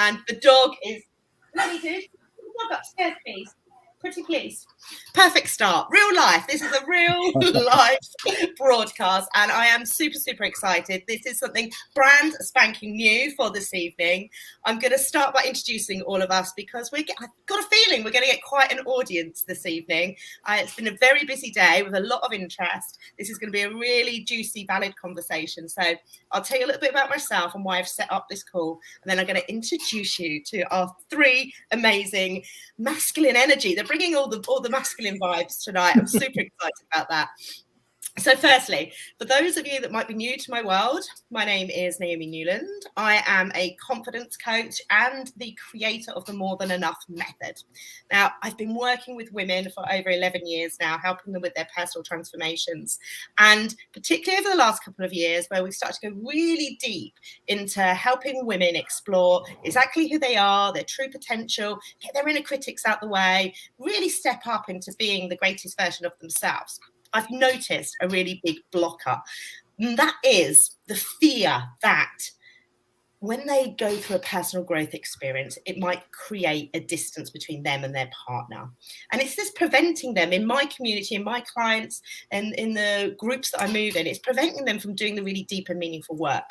and the dog is... Let me do. Dog upstairs, please. Pretty please. Perfect start. Real life. This is a real life broadcast, and I am super excited. This is something brand spanking new for this evening. I'm going to start by introducing all of us because I've got a feeling we're going to get quite an audience this evening. It's been a very busy day with a lot of interest. This is going to be a really juicy, valid conversation. So I'll tell you a little bit about myself and why I've set up this call, and then I'm going to introduce you to our three amazing masculine energy. They're bringing all the masculine vibes tonight. I'm super excited about that. So firstly, for those of you that might be new to my world, my name is Naomi Newland. I am a confidence coach and the creator of the More Than Enough method. Now, I've been working with women for over 11 years now, helping them with their personal transformations. And particularly over the last couple of years, where we've started to go really deep into helping women explore exactly who they are, their true potential, get their inner critics out the way, really step up into being the greatest version of themselves. I've noticed a really big blocker, and that is the fear that when they go through a personal growth experience, it might create a distance between them and their partner. And it's just preventing them in my community, in my clients, and in the groups that I move in, it's preventing them from doing the really deep and meaningful work.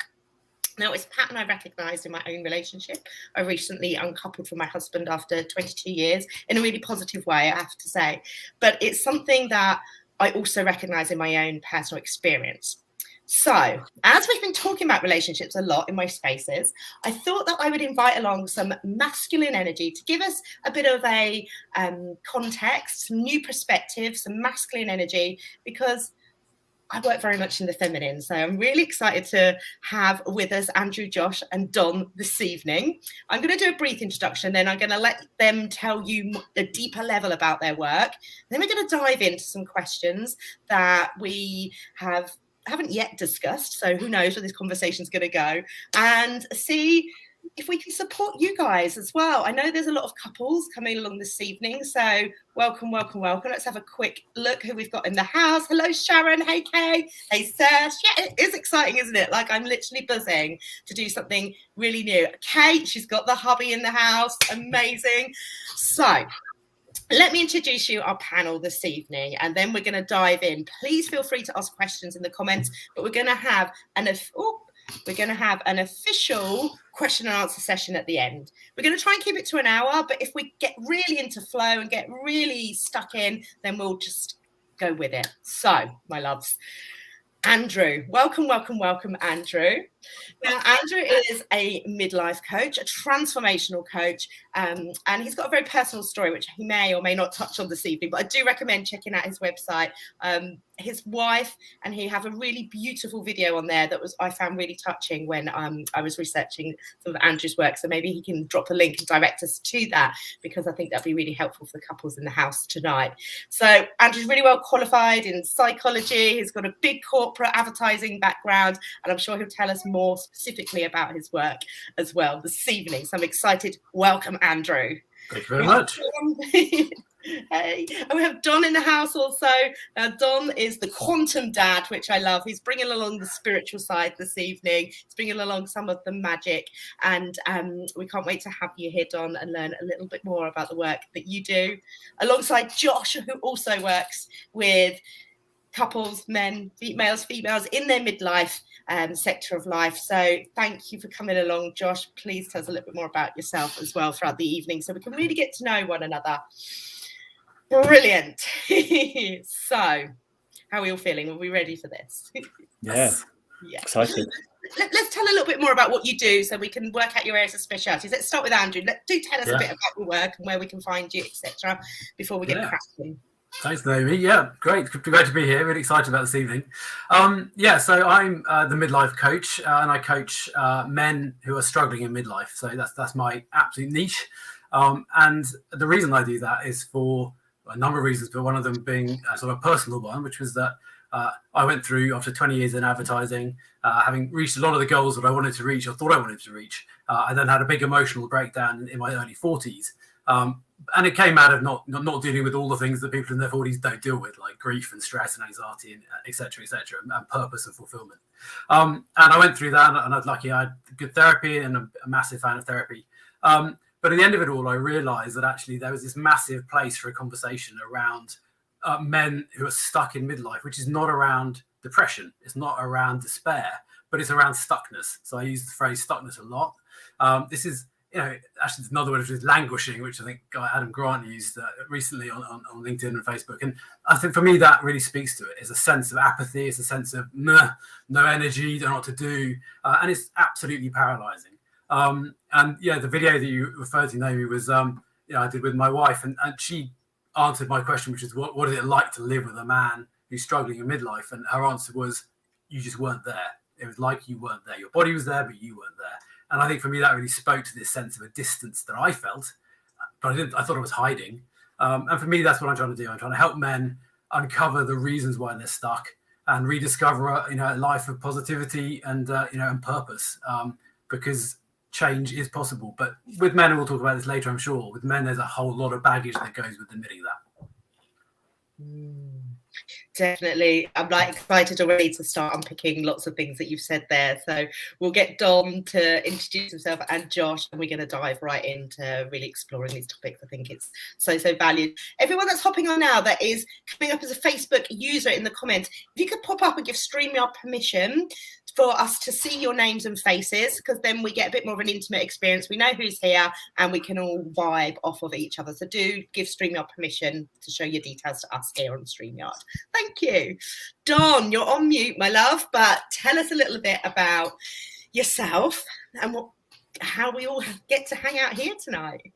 Now, it's a pattern I recognised in my own relationship. I recently uncoupled from my husband after 22 years in a really positive way, I have to say. But it's something that I also recognise in my own personal experience. So, as we've been talking about relationships a lot in my spaces, I thought that I would invite along some masculine energy to give us a bit of a context, some new perspective, some masculine energy, because I work very much in the feminine. So I'm really excited to have with us Andrew, Josh and Don this evening. I'm going to do a brief introduction, then I'm going to let them tell you a deeper level about their work. Then we're going to dive into some questions that we haven't yet discussed. So who knows where this conversation is going to go, and see if we can support you guys as well. I know there's a lot of couples coming along this evening, so welcome. Let's have a quick look who we've got in the house. Hello, Sharon. Hey, Kay. Hey, Serge. Yeah, it is exciting, isn't it? Like, I'm literally buzzing to do something really new. Kate, she's got the hubby in the house. Amazing. So let me introduce you our panel this evening, and then we're going to dive in. Please feel free to ask questions in the comments, but we're going to have an official question and answer session at the end. We're going to try and keep it to an hour, but if we get really into flow and get really stuck in, then we'll just go with it. So, my loves, Andrew, welcome, Andrew. Now, Andrew is a midlife coach, a transformational coach, and he's got a very personal story, which he may or may not touch on this evening, but I do recommend checking out his website. His wife and he have a really beautiful video on there that I found really touching when I was researching some of Andrew's work. So maybe he can drop a link and direct us to that, because I think that'd be really helpful for the couples in the house tonight. So Andrew's really well qualified in psychology. He's got a big corporate advertising background, and I'm sure he'll tell us more specifically about his work as well this evening. So I'm excited. Welcome, Andrew. Thank you very much. Hey, and we have Don in the house also. Don is the quantum dad, which I love. He's bringing along the spiritual side this evening. He's bringing along some of the magic, and we can't wait to have you here, Don, and learn a little bit more about the work that you do, alongside Josh, who also works with couples, men, males, females in their midlife sector of life. So thank you for coming along, Josh. Please tell us a little bit more about yourself as well throughout the evening, so we can really get to know one another. Brilliant. So, how are we all feeling? Are we ready for this? Yeah. Excited. Let's tell a little bit more about what you do, so we can work out your areas of specialities. Let's start with Andrew. Do tell us a bit about your work and where we can find you, etc., before we get cracking. Thanks, Naomi. Yeah, great to be here. Really excited about this evening. So I'm the midlife coach, and I coach men who are struggling in midlife. So that's my absolute niche. And the reason I do that is for a number of reasons, but one of them being sort of a personal one, which was that I went through, after 20 years in advertising, having reached a lot of the goals that I wanted to reach or thought I wanted to reach, I then had a big emotional breakdown in my early 40s. And it came out of not dealing with all the things that people in their 40s don't deal with, like grief and stress and anxiety and et cetera, and purpose and fulfillment. And I went through that, and I was lucky I had good therapy, and I'm a massive fan of therapy. But at the end of it all, I realised that actually there was this massive place for a conversation around men who are stuck in midlife, which is not around depression, it's not around despair, but it's around stuckness. So I use the phrase stuckness a lot. This is, actually it's another word, which is languishing, which I think Adam Grant used recently on LinkedIn and Facebook. And I think for me, that really speaks to it. It's a sense of apathy. It's a sense of no energy, don't know what to do. And it's absolutely paralyzing. The video that you referred to, Naomi, was, I did with my wife, and she answered my question, which is what is it like to live with a man who's struggling in midlife? And her answer was, you just weren't there. It was like you weren't there. Your body was there, but you weren't there. And I think for me, that really spoke to this sense of a distance that I felt, but I thought it was hiding. And for me, that's what I'm trying to do. I'm trying to help men uncover the reasons why they're stuck and rediscover a life of positivity and and purpose, because change is possible. But with men, and we'll talk about this later, I'm sure, with men, there's a whole lot of baggage that goes with admitting that. Definitely. I'm excited already to start unpicking lots of things that you've said there. So we'll get Dom to introduce himself and Josh, and we're going to dive right into really exploring these topics. I think it's so valued. Everyone that's hopping on now that is coming up as a Facebook user in the comments, if you could pop up and give StreamYard permission for us to see your names and faces, because then we get a bit more of an intimate experience. We know who's here and we can all vibe off of each other. So do give StreamYard permission to show your details to us here on StreamYard. Thank you. Dawn, you're on mute, my love, but tell us a little bit about yourself and how we all get to hang out here tonight.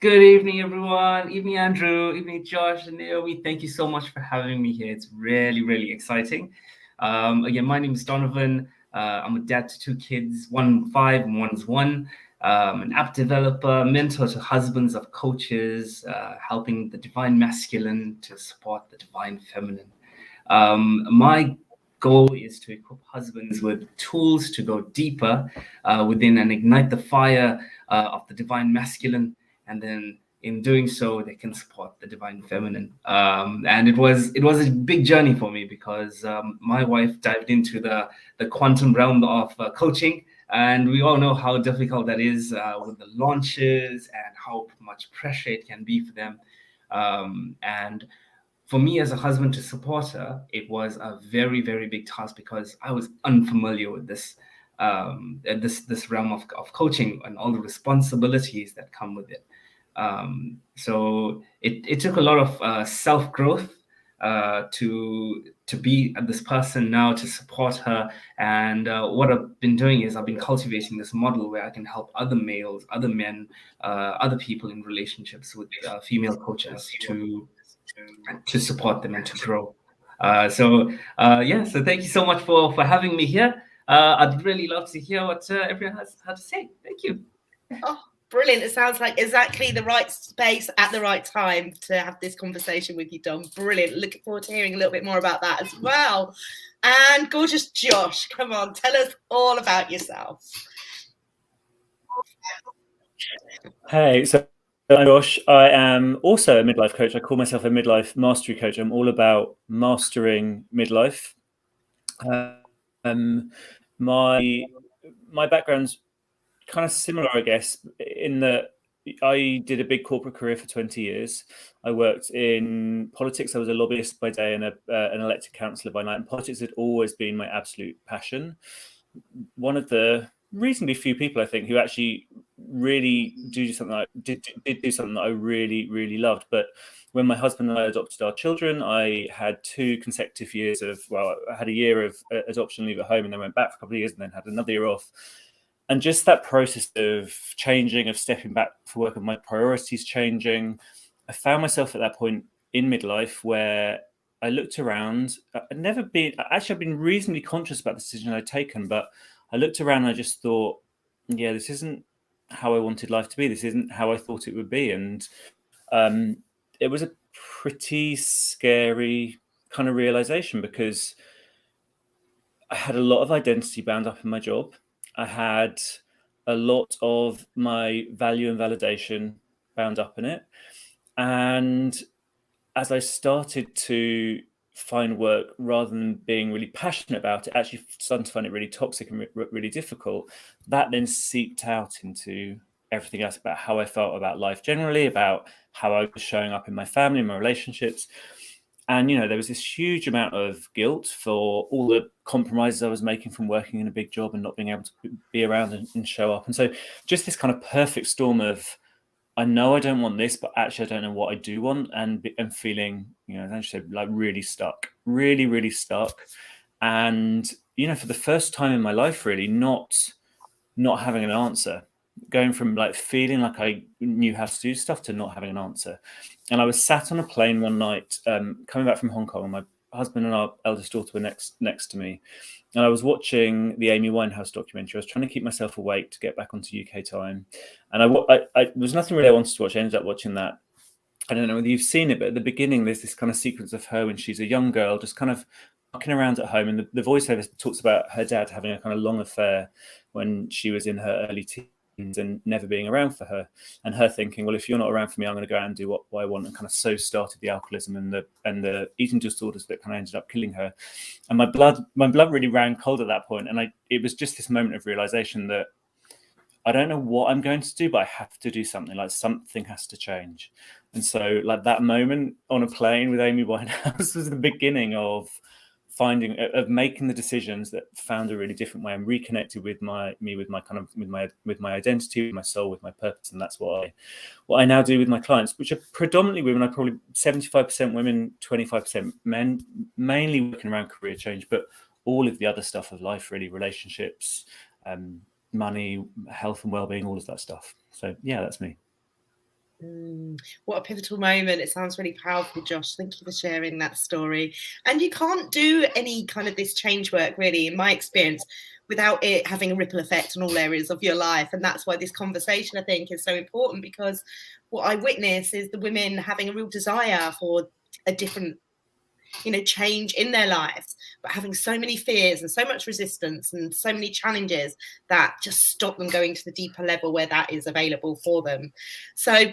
Good evening, everyone. Evening, Andrew. Evening, Josh and Naomi. Thank you so much for having me here. It's really, really exciting. Again, my name is Donovan. I'm a dad to 2 kids, one 5 and one's 1. An app developer, mentor to husbands of coaches, helping the divine masculine to support the divine feminine. My goal is to equip husbands with tools to go deeper within and ignite the fire of the divine masculine, and then in doing so, they can support the divine feminine. And it was a big journey for me because my wife dived into the quantum realm of coaching, and we all know how difficult that is with the launches and how much pressure it can be for them. And for me as a husband to support her, it was a very, very big task because I was unfamiliar with this realm of coaching and all the responsibilities that come with it. So it took a lot of self-growth to be this person now, to support her. And what I've been doing is I've been cultivating this model where I can help other males, other men, other people in relationships with female coaches to support them and to grow. So thank you so much for having me here. I'd really love to hear what everyone has to say. Thank you. Oh, brilliant. It sounds like exactly the right space at the right time to have this conversation with you, Dom. Brilliant. Looking forward to hearing a little bit more about that as well. And gorgeous Josh, come on, tell us all about yourself. Hey, so I'm Josh. I am also a midlife coach. I call myself a midlife mastery coach. I'm all about mastering midlife. My background's kind of similar, I guess, in that I did a big corporate career for 20 years. I worked in politics. I was a lobbyist by day and an elected councillor by night. And politics had always been my absolute passion. One of the reasonably few people, I think, who actually really do something did do something that I really, really loved. But when my husband and I adopted our children, I had 2 consecutive years I had a year of adoption leave at home, and then went back for a couple of years and then had another year off. And just that process of changing, of stepping back for work, of my priorities changing, I found myself at that point in midlife where I looked around. I've been reasonably conscious about the decision I'd taken, but I looked around and I just thought, yeah, this isn't how I wanted life to be. This isn't how I thought it would be. And it was a pretty scary kind of realization because I had a lot of identity bound up in my job. I had a lot of my value and validation bound up in it. And as I started to find work, rather than being really passionate about it, actually starting to find it really toxic and really difficult, that then seeped out into everything else, about how I felt about life generally, about how I was showing up in my family, my relationships. And, there was this huge amount of guilt for all the compromises I was making from working in a big job and not being able to be around and show up. And so just this kind of perfect storm of, I know I don't want this, but actually I don't know what I do want, and feeling, as I said, like really stuck, really, really stuck. And, for the first time in my life, really not having an answer, going from like feeling like I knew how to do stuff to not having an answer. And I was sat on a plane one night, coming back from Hong Kong, and my husband and our eldest daughter were next to me. And I was watching the Amy Winehouse documentary. I was trying to keep myself awake to get back onto UK time. And I there was nothing really I wanted to watch. I ended up watching that. I don't know whether you've seen it, but at the beginning, there's this kind of sequence of her when she's a young girl, just kind of walking around at home. And the voiceover talks about her dad having a kind of long affair when she was in her early teens and never being around for her, and her thinking, well, if you're not around for me, I'm going to go out and do what I want, and kind of so started the alcoholism and the eating disorders that kind of ended up killing her. And my blood really ran cold at that point, and it was just this moment of realization that I don't know what I'm going to do, but I have to do something. Like something has to change. And so, like that moment on a plane with Amy Winehouse was the beginning of making the decisions that found a really different way. I'm reconnected with my identity, with my soul, with my purpose, and that's what I now do with my clients, which are predominantly women. I probably 75% women, 25% men, mainly working around career change, but all of the other stuff of life, really, relationships, money, health and well-being, all of that stuff. So yeah, that's me. What a pivotal moment. It sounds really powerful, Josh. Thank you for sharing that story. And you can't do any kind of this change work, really, in my experience, without it having a ripple effect on all areas of your life. And that's why this conversation, I think, is so important, because what I witness is the women having a real desire for a different change in their lives, but having so many fears and so much resistance and so many challenges that just stop them going to the deeper level where that is available for them. So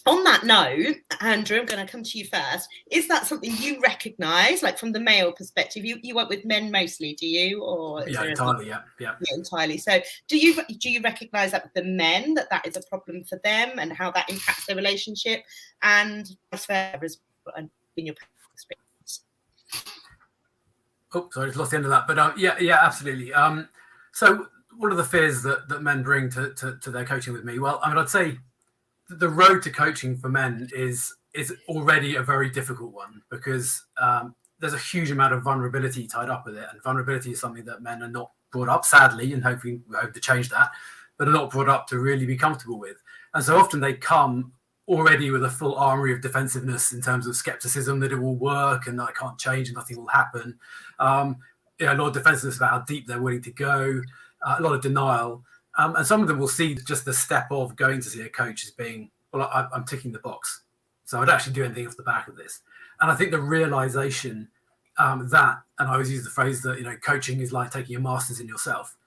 on that note, Andrew, I'm going to come to you first. Is that something you recognise, like from the male perspective? You work with men mostly, do you? Or entirely, yeah, entirely. So do you recognise that with the men, that is a problem for them and how that impacts their relationship, and vice versa as well, in your experience? Oh, sorry, I just lost the end of that. But yeah, absolutely. So what are the fears that men bring to their coaching with me? Well, I mean, I'd say the road to coaching for men is already a very difficult one, because there's a huge amount of vulnerability tied up with it, and vulnerability is something that men are not brought up, sadly, and we hope to change that, but are not brought up to really be comfortable with. And so often they come already with a full armory of defensiveness in terms of skepticism that it will work and that I can't change and nothing will happen. A lot of defensiveness about how deep they're willing to go, a lot of denial. And some of them will see just the step of going to see a coach as being, well, I'm ticking the box, so I don't actually do anything off the back of this. And I think the realization that, and I always use the phrase that, coaching is like taking a master's in yourself.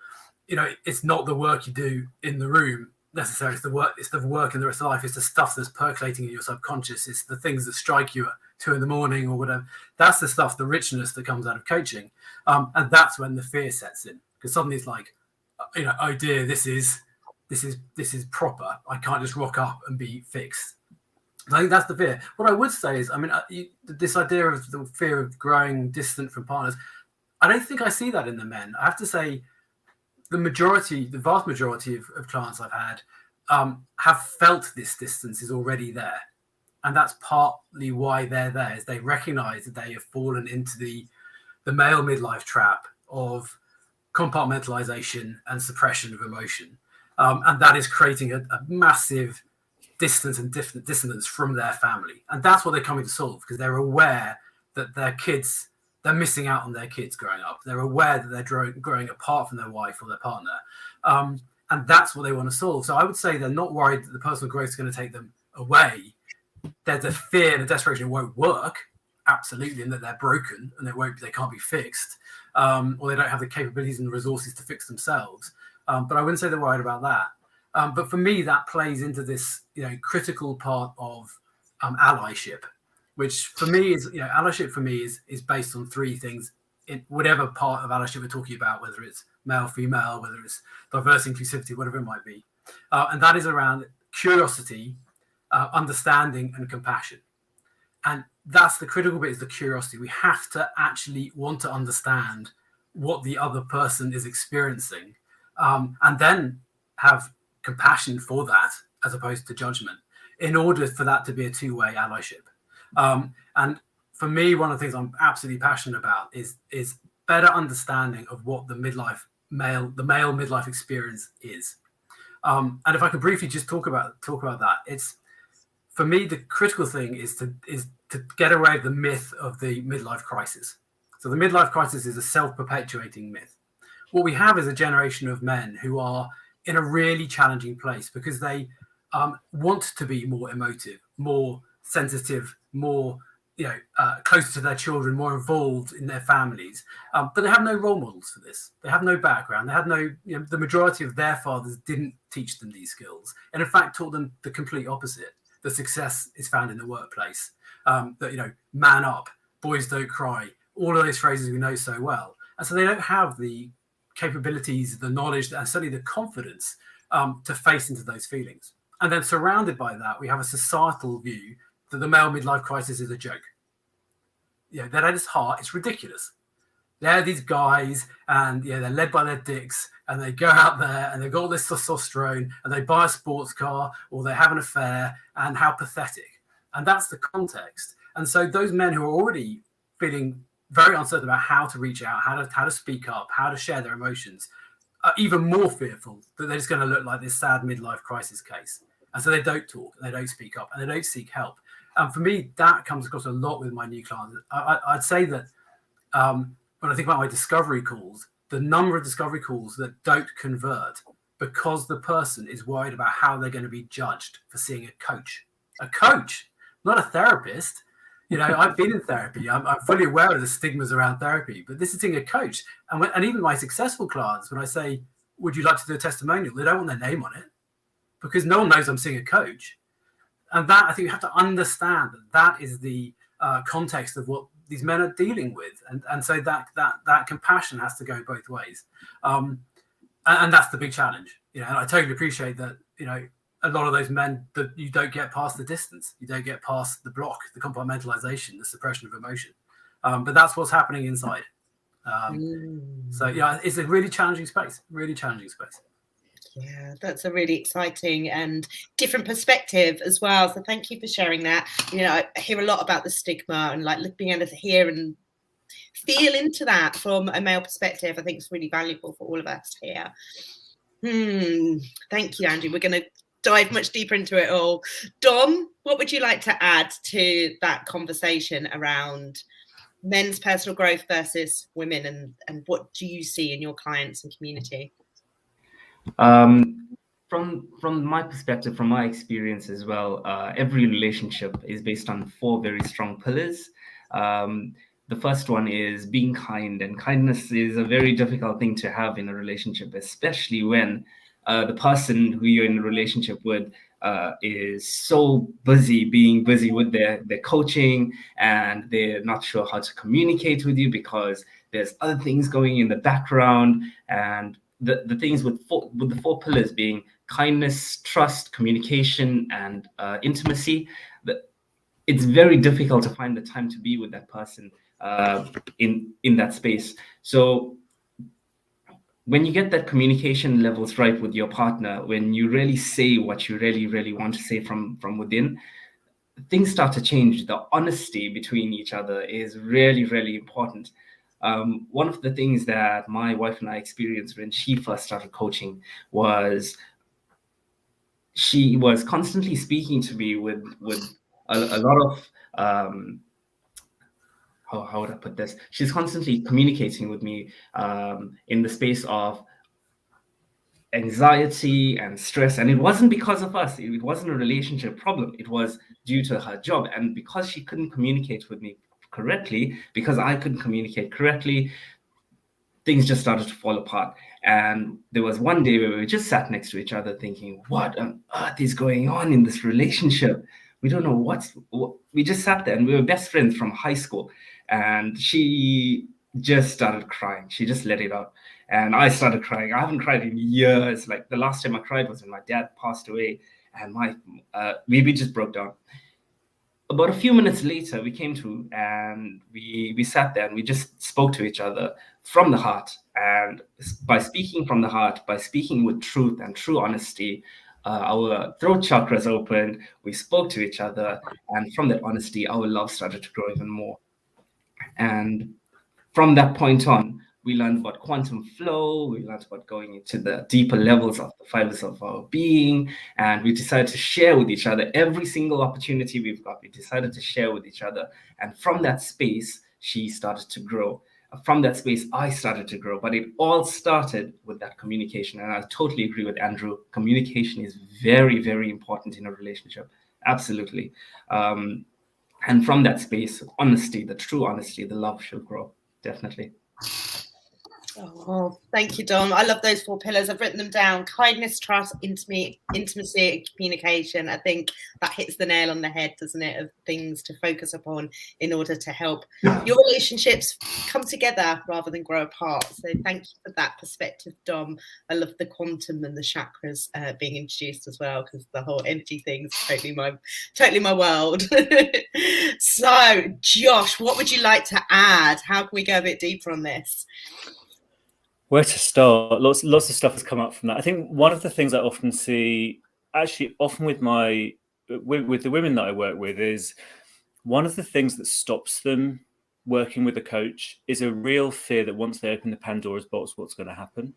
It's not the work you do in the room necessarily. It's the work in the rest of life. It's the stuff that's percolating in your subconscious. It's the things that strike you at 2 a.m. or whatever. That's the stuff, the richness that comes out of coaching. And that's when the fear sets in, because suddenly it's like, oh dear, this is proper. I can't just rock up and be fixed. I think that's the fear. What I would say is, I mean, this idea of the fear of growing distant from partners, I don't think I see that in the men. I have to say, the vast majority of clients I've had have felt this distance is already there. And that's partly why they're there, is they recognize that they have fallen into the male midlife trap of compartmentalization and suppression of emotion. And that is creating a massive distance and dissonance from their family. And that's what they're coming to solve, because they're aware that they're missing out on their kids growing up. They're aware that they're growing apart from their wife or their partner. And that's what they want to solve. So I would say they're not worried that the personal growth is going to take them away. There's a fear and a desperation it won't work, absolutely, and that they're broken and they can't be fixed, or they don't have the capabilities and the resources to fix themselves. But I wouldn't say they're worried about that. But for me, that plays into this, critical part of allyship, which for me is, allyship for me is based on 3 things in whatever part of allyship we're talking about, whether it's male, female, whether it's diversity, inclusivity, whatever it might be. and that is around curiosity, understanding, and compassion. And that's the critical bit, is the curiosity. We have to actually want to understand what the other person is experiencing, and then have compassion for that as opposed to judgment, in order for that to be a two-way allyship. And for me, one of the things I'm absolutely passionate about is better understanding of what the male midlife experience is. And if I could briefly just talk about that, it's, for me, the critical thing is to get away with the myth of the midlife crisis. So the midlife crisis is a self-perpetuating myth. What we have is a generation of men who are in a really challenging place because they want to be more emotive, more sensitive, more closer to their children, more involved in their families, but they have no role models for this. They have no background. They have no, the majority of their fathers didn't teach them these skills, and in fact taught them the complete opposite. That success is found in the workplace. That man up, boys don't cry, all of those phrases we know so well, and so they don't have the capabilities, the knowledge, and certainly the confidence to face into those feelings. And then surrounded by that, we have a societal view that the male midlife crisis is a joke. That at its heart, it's ridiculous. They're these guys, and they're led by their dicks, and they go out there and they've got all this testosterone, and they buy a sports car, or they have an affair, and how pathetic. And that's the context. And so those men who are already feeling very uncertain about how to reach out, how to speak up, how to share their emotions, are even more fearful that they're just going to look like this sad midlife crisis case. And so they don't talk, and they don't speak up, and they don't seek help. And for me, that comes across a lot with my new clients. I'd say that when I think about my discovery calls, the number of discovery calls that don't convert because the person is worried about how they're going to be judged for seeing a coach, not a therapist. I've been in therapy. I'm fully aware of the stigmas around therapy, but this is seeing a coach. And even my successful clients, when I say, would you like to do a testimonial? They don't want their name on it because no one knows I'm seeing a coach. And that, I think you have to understand that is the context of what these men are dealing with. And so that compassion has to go both ways. And that's the big challenge. And I totally appreciate that, a lot of those men, that you don't get past the distance. You don't get past the block, the compartmentalization, the suppression of emotion. But that's what's happening inside. So, it's a really challenging space. Yeah, that's a really exciting and different perspective as well. So thank you for sharing that. I hear a lot about the stigma, and like being able to hear and feel into that from a male perspective, I think is really valuable for all of us here. Thank you, Andrew. We're going to dive much deeper into it all. Dom, what would you like to add to that conversation around men's personal growth versus women, and what do you see in your clients and community? From my perspective, from my experience as well, every relationship is based on 4 very strong pillars. The first one is being kind, and kindness is a very difficult thing to have in a relationship, especially when the person who you're in a relationship with is so being busy with their coaching, and they're not sure how to communicate with you because there's other things going in the background. And the things with the 4 pillars being kindness, trust, communication, and intimacy, it's very difficult to find the time to be with that person in that space. So when you get that communication levels right with your partner, when you really say what you really, really want to say from within, things start to change. The honesty between each other is really, really important. One of the things that my wife and I experienced when she first started coaching was she was constantly speaking to me with a lot of how would I put this? She's constantly communicating with me in the space of anxiety and stress, and it wasn't because of us. It wasn't a relationship problem. It was due to her job, and because she couldn't communicate with me correctly, because I couldn't communicate correctly, things just started to fall apart. And there was one day where we just sat next to each other thinking, what on earth is going on in this relationship? We don't know what. We just sat there, and we were best friends from high school. And she just started crying. She just let it out. And I started crying. I haven't cried in years. Like the last time I cried was when my dad passed away, and we just broke down. About a few minutes later, we came to and we sat there and we just spoke to each other from the heart. And by speaking from the heart, by speaking with truth and true honesty, our throat chakras opened. We spoke to each other, and from that honesty, our love started to grow even more. And from that point on, we learned about quantum flow. We learned about going into the deeper levels of the fibers of our being. And we decided to share with each other every single opportunity we've got. We decided to share with each other. And from that space, she started to grow. From that space, I started to grow. But it all started with that communication. And I totally agree with Andrew. Communication is very, very important in a relationship. Absolutely. And from that space, honesty, the true honesty, the love shall grow. Definitely. Oh, thank you, Dom. I love those 4 pillars. I've written them down: kindness, trust, intimacy, and communication. I think that hits the nail on the head, doesn't it, of things to focus upon in order to help your relationships come together rather than grow apart. So thank you for that perspective, Dom. I love the quantum and the chakras being introduced as well, because the whole energy thing is totally my world. So, Josh, what would you like to add? How can we go a bit deeper on this? Where to start? Lots of stuff has come up from that. I think one of the things I often see, actually often with the women that I work with, is one of the things that stops them working with a coach is a real fear that once they open the Pandora's box, what's going to happen.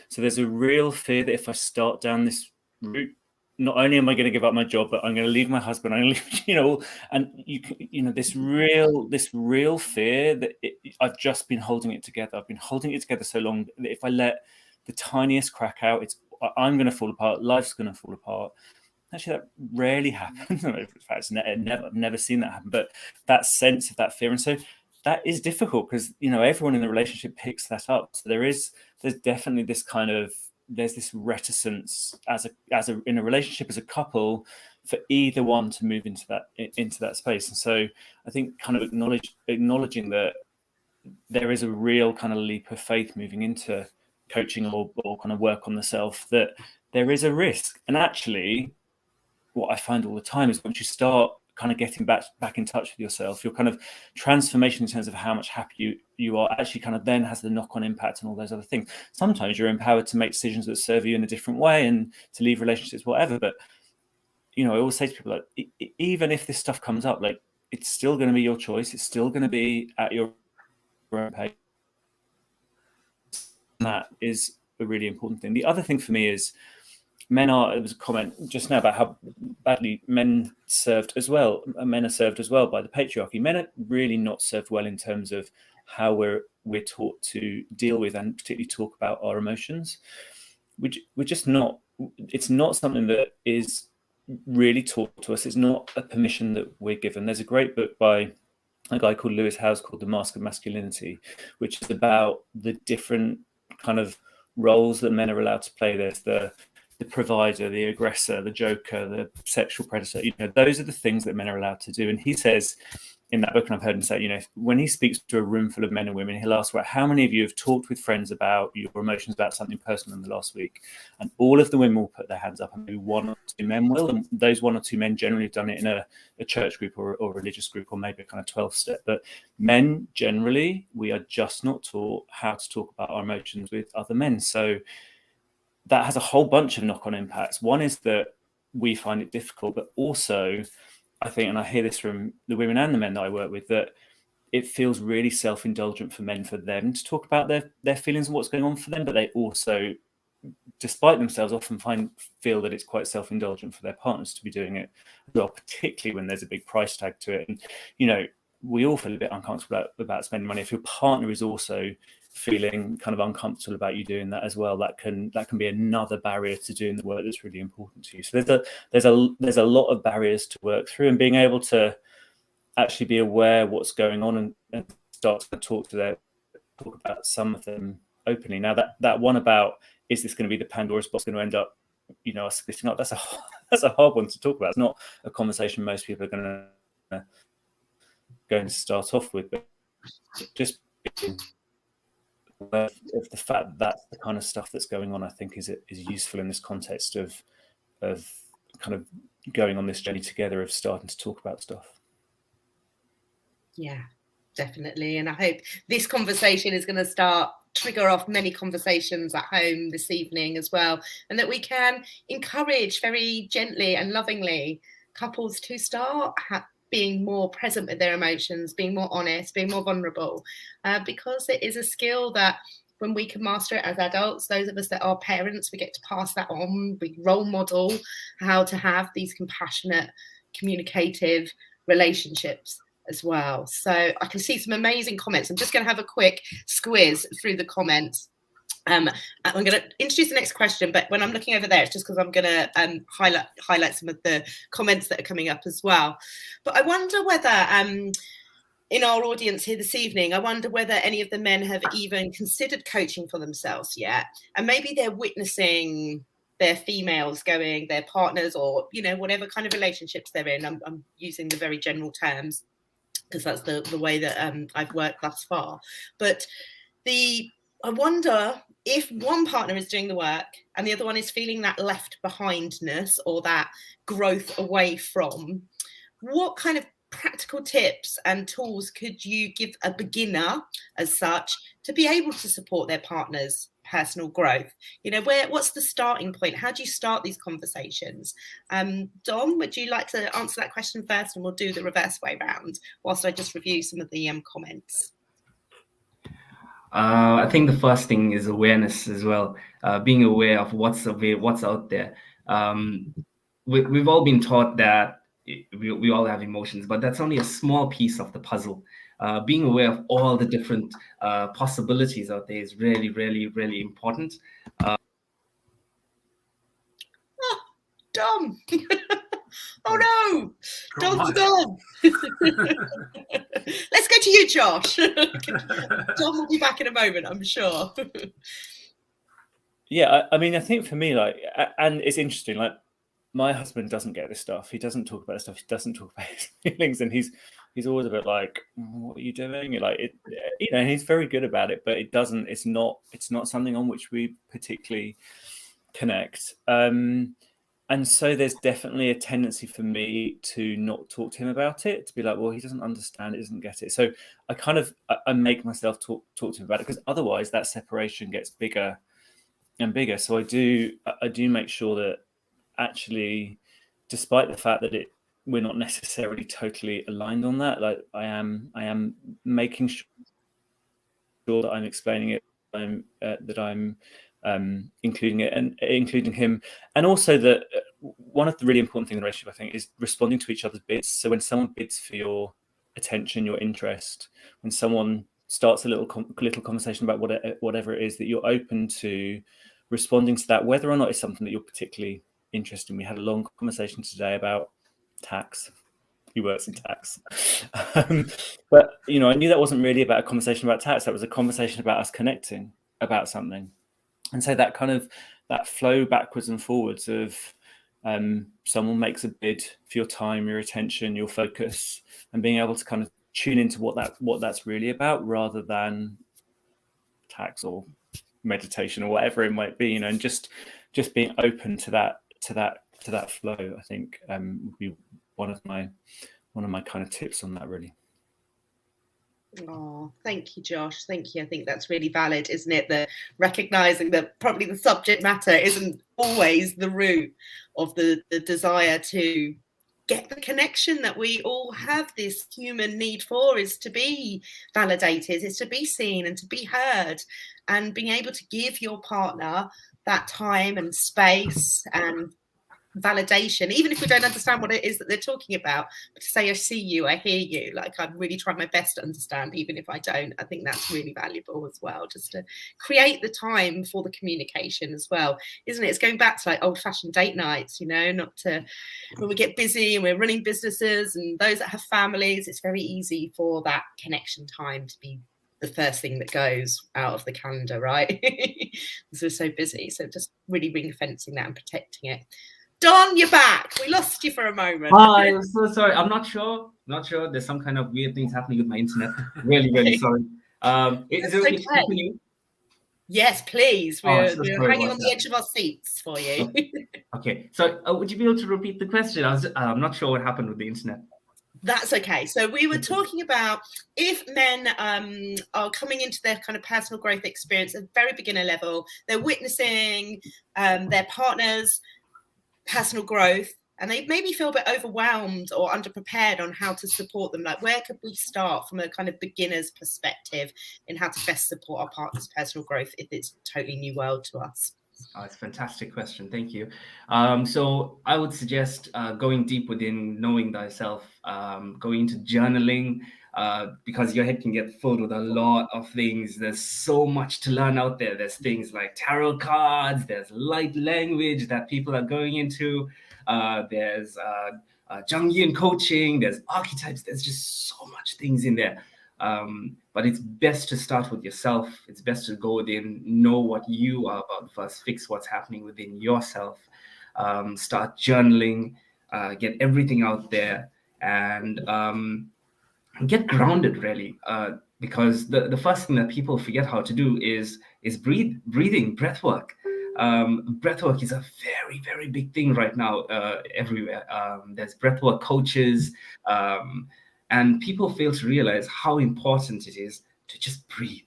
So there's a real fear that if I start down this route, not only am I going to give up my job, but I'm going to leave my husband. I'm going to leave, and this real fear that I've just been holding it together. I've been holding it together so long that if I let the tiniest crack out, I'm going to fall apart. Life's going to fall apart. Actually, that rarely happens. In fact, I've never seen that happen. But that sense of that fear, and so that is difficult because everyone in the relationship picks that up. So there's definitely this kind of there's this reticence in a relationship as a couple for either one to move into that space. And so I think kind of acknowledging that there is a real kind of leap of faith moving into coaching or kind of work on the self, that there is a risk. And actually what I find all the time is once you start kind of getting back in touch with yourself, your kind of transformation in terms of how much happier you are actually kind of then has the knock-on impact on all those other things. Sometimes you're empowered to make decisions that serve you in a different way and to leave relationships, whatever. But I always say to people, like, even if this stuff comes up, like, it's still going to be your choice. It's still going to be at your own pace. And that is a really important thing. The other thing for me is there was a comment just now about how badly men are served as well by the patriarchy. Men are really not served well in terms of how we're taught to deal with and particularly talk about our emotions. We're just not. It's not something that is really taught to us. It's not a permission that we're given. There's a great book by a guy called Lewis Howes called The Mask of Masculinity, which is about the different kind of roles that men are allowed to play. There's the provider, the aggressor, the joker, the sexual predator. Those are the things that men are allowed to do. And he says in that book, and I've heard him say, when he speaks to a room full of men and women, he'll ask, well, how many of you have talked with friends about your emotions about something personal in the last week? And all of the women will put their hands up, and maybe 1 or 2 men will. And those 1 or 2 men generally have done it in a church group or a religious group, or maybe a kind of 12-step. But men, generally, we are just not taught how to talk about our emotions with other men. So that has a whole bunch of knock-on impacts. One is that we find it difficult, but also I think, and I hear this from the women and the men that I work with, that it feels really self-indulgent for men, for them to talk about their feelings and what's going on for them, but they also, despite themselves, often feel that it's quite self-indulgent for their partners to be doing it as well, particularly when there's a big price tag to it. And, we all feel a bit uncomfortable about spending money. If your partner is also feeling kind of uncomfortable about you doing that as well, that can be another barrier to doing the work that's really important to you. So there's a lot of barriers to work through, and being able to actually be aware what's going on and start to talk about some of them openly. Now that one about, is this going to be the Pandora's box going to end up us splitting up, that's a hard one to talk about. It's not a conversation most people are going to start off with, but just of the fact that that's the kind of stuff that's going on, I think is useful in this context of kind of going on this journey together, of starting to talk about stuff. Yeah, definitely. And I hope this conversation is going to trigger off many conversations at home this evening as well, and that we can encourage very gently and lovingly couples to start being more present with their emotions, being more honest, being more vulnerable, because it is a skill that when we can master it as adults, those of us that are parents, we get to pass that on. We role model how to have these compassionate, communicative relationships as well. So I can see some amazing comments. I'm just going to have a quick squiz through the comments. I'm going to introduce the next question, but when I'm looking over there, it's just because I'm going to highlight some of the comments that are coming up as well. But I wonder whether in our audience here this evening, I wonder whether any of the men have even considered coaching for themselves yet, and maybe they're witnessing their females going, their partners, or whatever kind of relationships they're in. I'm using the very general terms because that's the way that I've worked thus far. But I wonder if one partner is doing the work and the other one is feeling that left behindness or that growth away from, what kind of practical tips and tools could you give a beginner as such to be able to support their partner's personal growth? What's the starting point? How do you start these conversations? Dom, would you like to answer that question first, and we'll do the reverse way round whilst I just review some of the comments? I think the first thing is awareness as well, being aware of what's out there. We've all been taught that we all have emotions, but that's only a small piece of the puzzle. Being aware of all the different possibilities out there is really, really, really important. Dom! Oh no! Dom's gone! Let's go to you, Josh. Dom will be back in a moment, I'm sure. Yeah, I mean, I think for me, and it's interesting, my husband doesn't get this stuff. He doesn't talk about this stuff. He doesn't talk about his feelings, and he's always a bit like, "What are you doing?" And he's very good about it, but it's not something on which we particularly connect. And so there's definitely a tendency for me to not talk to him about it, to be like, well, he doesn't understand it, doesn't get it. So I make myself talk to him about it, because otherwise that separation gets bigger and bigger. So I do make sure that actually, despite the fact that we're not necessarily totally aligned on that, I am making sure that I'm explaining it, that I'm including it and including him. And also that one of the really important things in a relationship, I think, is responding to each other's bids. So when someone bids for your attention, your interest, when someone starts a little conversation about whatever it is, that you're open to responding to that, whether or not it's something that you're particularly interested in. We had a long conversation today about tax. He works in tax. But, I knew that wasn't really about a conversation about tax. That was a conversation about us connecting about something. And so that kind of that flow backwards and forwards of someone makes a bid for your time, your attention, your focus, and being able to kind of tune into what that's really about, rather than tax or meditation or whatever it might be, and just being open to that flow, I think would be one of my kind of tips on that, really. Oh, thank you, Josh. Thank you. I think that's really valid, isn't it? That recognizing that probably the subject matter isn't always the root of the desire to get the connection that we all have this human need for, is to be validated, is to be seen and to be heard, and being able to give your partner that time and space and validation, even if we don't understand what it is that they're talking about, but to say, I see you, I hear you, I'm really trying my best to understand, even if I don't. I think that's really valuable as well, just to create the time for the communication as well, isn't it? It's going back to old-fashioned date nights, not to, when we get busy and we're running businesses, and those that have families, it's very easy for that connection time to be the first thing that goes out of the calendar, right? Because we're so busy. So just really ring-fencing that and protecting it. Don, you're back. We lost you for a moment. Hi, I'm so sorry. I'm not sure. There's some kind of weird things happening with my internet. Really, really sorry. Is it okay to continue? Yes, please. So We're sorry hanging about on the that. edge of our seats for you. Okay, so would you be able to repeat the question? I'm not sure what happened with the internet. That's okay. So we were talking about if men are coming into their kind of personal growth experience at very beginner level, they're witnessing their partner's personal growth, and they maybe feel a bit overwhelmed or underprepared on how to support them. Like, where could we start from a kind of beginner's perspective in how to best support our partner's personal growth if it's a totally new world to us? Oh, it's a fantastic question. Thank you. So I would suggest going deep within knowing thyself, going into journaling, because your head can get filled with a lot of things. There's so much to learn out there. There's things like tarot cards, there's light language that people are going into, there's Jungian coaching, there's archetypes, there's just so much things in there. But it's best to start with yourself. It's best to go within, know what you are about first, fix what's happening within yourself, start journaling, get everything out there, and get grounded, really. Because the first thing that people forget how to do is breathing, breath work. Breath work is a very, very big thing right now everywhere. There's breath work coaches, and people fail to realize how important it is to just breathe.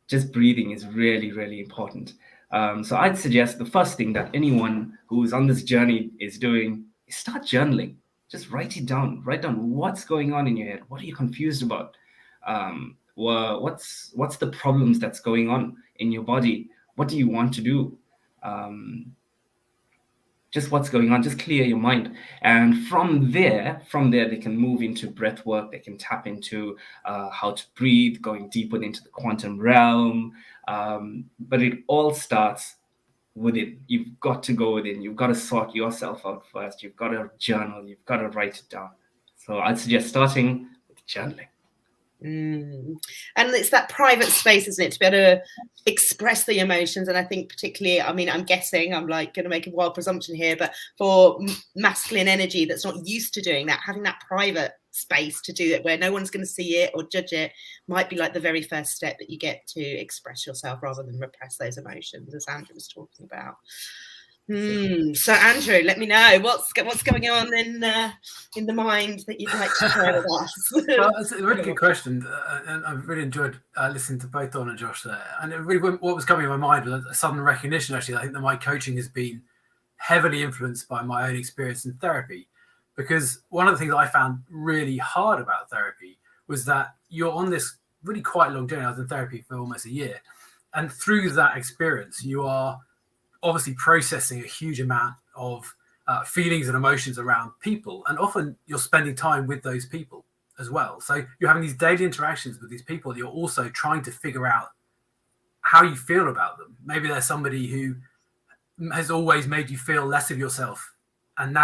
Just breathing is really, really important. So I'd suggest the first thing that anyone who's on this journey is doing is start journaling. Just write it down. Write down what's going on in your head. What are you confused about? What's the problems that's going on in your body? What do you want to do? Just what's going on, just clear your mind. And from there, they can move into breath work. They can tap into how to breathe, going deeper into the quantum realm. But it all starts within. You've got to go within. You've got to sort yourself out first. You've got to journal. You've got to write it down. So I'd suggest starting with journaling. And it's that private space, isn't it, to be able to express the emotions. And I think particularly, I mean, I'm guessing, I'm like going to make a wild presumption here, but for masculine energy that's not used to doing that, having that private space to do it where no one's going to see it or judge it might be like the very first step that you get to express yourself rather than repress those emotions, as Andrew was talking about. So Andrew, let me know what's going on in the mind that you'd like to share with us. Well, that's a really good question, and I've really enjoyed listening to both Don and Josh there. And it really, what was coming in my mind was a sudden recognition. Actually, I think that my coaching has been heavily influenced by my own experience in therapy, because one of the things that I found really hard about therapy was that you're on this really quite long journey. I was in therapy for almost a year, and through that experience, you are obviously processing a huge amount of feelings and emotions around people, and often you're spending time with those people as well. So you're having these daily interactions with these people. You're also trying to figure out how you feel about them. Maybe there's somebody who has always made you feel less of yourself, and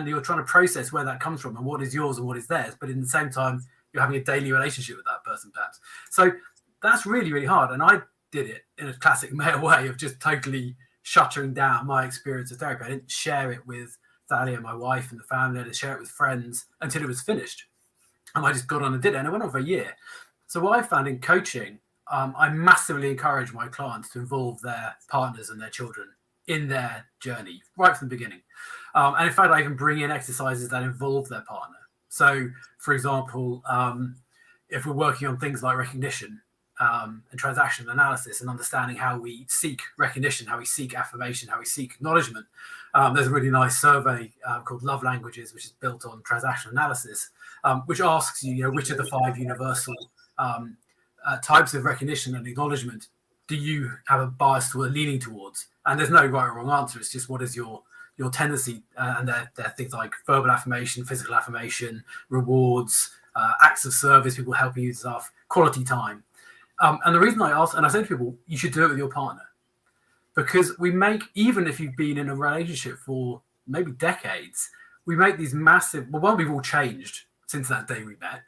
you're trying to process where that comes from and what is yours and what is theirs. But in the same time, you're having a daily relationship with that person, perhaps. So that's really, really hard. And I did it in a classic male way of just totally shuttering down my experience of therapy. I didn't share it with Thalia, my wife, and the family. I didn't share it with friends until it was finished. And I just got on and did it. And it went on for a year. So what I found in coaching, I massively encourage my clients to involve their partners and their children in their journey right from the beginning. And in fact, I even bring in exercises that involve their partner. So, for example, if we're working on things like recognition, and transaction analysis and understanding how we seek recognition, how we seek affirmation, how we seek acknowledgement. There's a really nice survey called Love Languages, which is built on transaction analysis, which asks you, which of the 5 universal types of recognition and acknowledgement do you have a bias toward, leaning towards? And there's no right or wrong answer. It's just what is your tendency. And there are things like verbal affirmation, physical affirmation, rewards, acts of service, people helping you stuff, quality time. And the reason I ask, and I say to people, you should do it with your partner, because even if you've been in a relationship for maybe decades, we make these massive, well, one, we've all changed since that day we met,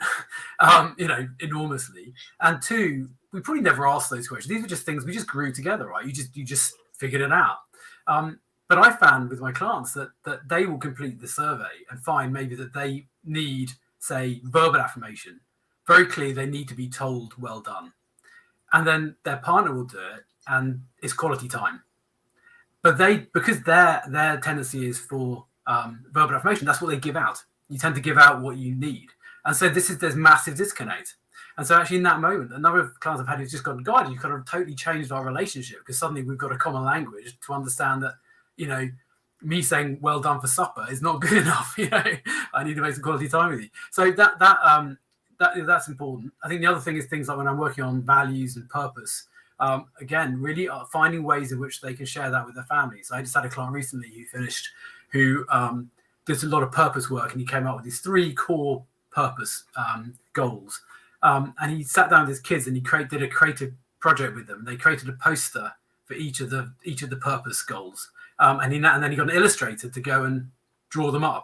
enormously. And 2, we probably never asked those questions. These are just things we just grew together, right? You just figured it out. But I found with my clients that they will complete the survey and find maybe that they need, say, verbal affirmation. Very clearly, they need to be told, well done. And then their partner will do it. and it's quality time. But because their tendency is for verbal affirmation, that's what they give out. You tend to give out what you need. And so there's massive disconnect. And so actually in that moment, a number of clients I've had who's just gotten guided, you kind of totally changed our relationship, because suddenly we've got a common language to understand that, me saying well done for supper is not good enough. I need to make some quality time with you. So that's important. I think the other thing is things like when I'm working on values and purpose, again, really finding ways in which they can share that with their families. I just had a client recently who did a lot of purpose work, and he came up with these 3 core purpose goals. And he sat down with his kids and he did a creative project with them. They created a poster for each of the purpose goals. And then he got an illustrator to go and draw them up.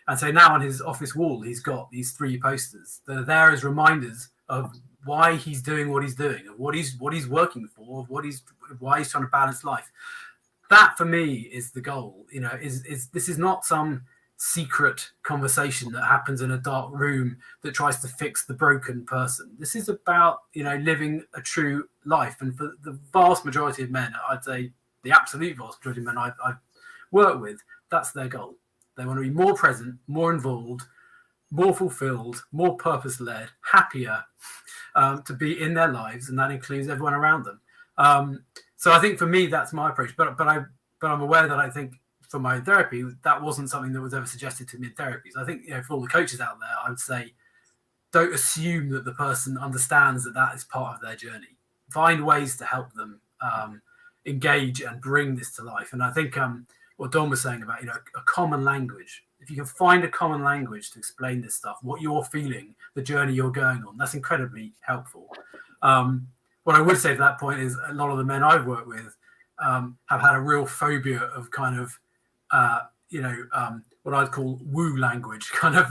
And so now on his office wall, he's got these 3 posters that are there as reminders of why he's doing what he's doing, of what he's working for, of why he's trying to balance life. That for me is the goal. This is not some secret conversation that happens in a dark room that tries to fix the broken person. This is about living a true life. And for the vast majority of men, I'd say the absolute vast majority of men I've worked with, that's their goal. They want to be more present, more involved, more fulfilled, more purpose-led, happier, to be in their lives, and that includes everyone around them. So I think for me that's my approach. But I'm aware that I think for my therapy that wasn't something that was ever suggested to me in therapy. So I think for all the coaches out there, I would say don't assume that the person understands that is part of their journey. Find ways to help them engage and bring this to life. And I think what Dawn was saying about a common language. If you can find a common language to explain this stuff, what you're feeling, the journey you're going on, that's incredibly helpful. What I would say to that point is a lot of the men I've worked with have had a real phobia of kind of, what I'd call woo language, kind of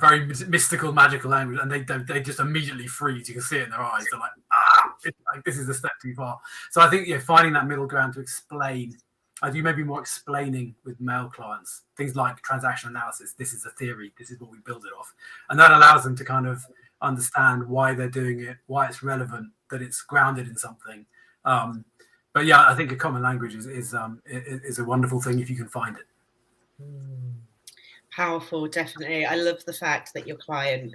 very mystical, magical language, and they just immediately freeze. You can see it in their eyes. They're like, this is a step too far. So I think finding that middle ground to explain. I do maybe more explaining with male clients, things like transaction analysis. This is a theory. This is what we build it off. And that allows them to kind of understand why they're doing it, why it's relevant, that it's grounded in something. But yeah, I think a common language is a wonderful thing if you can find it. Powerful, definitely. I love the fact that your client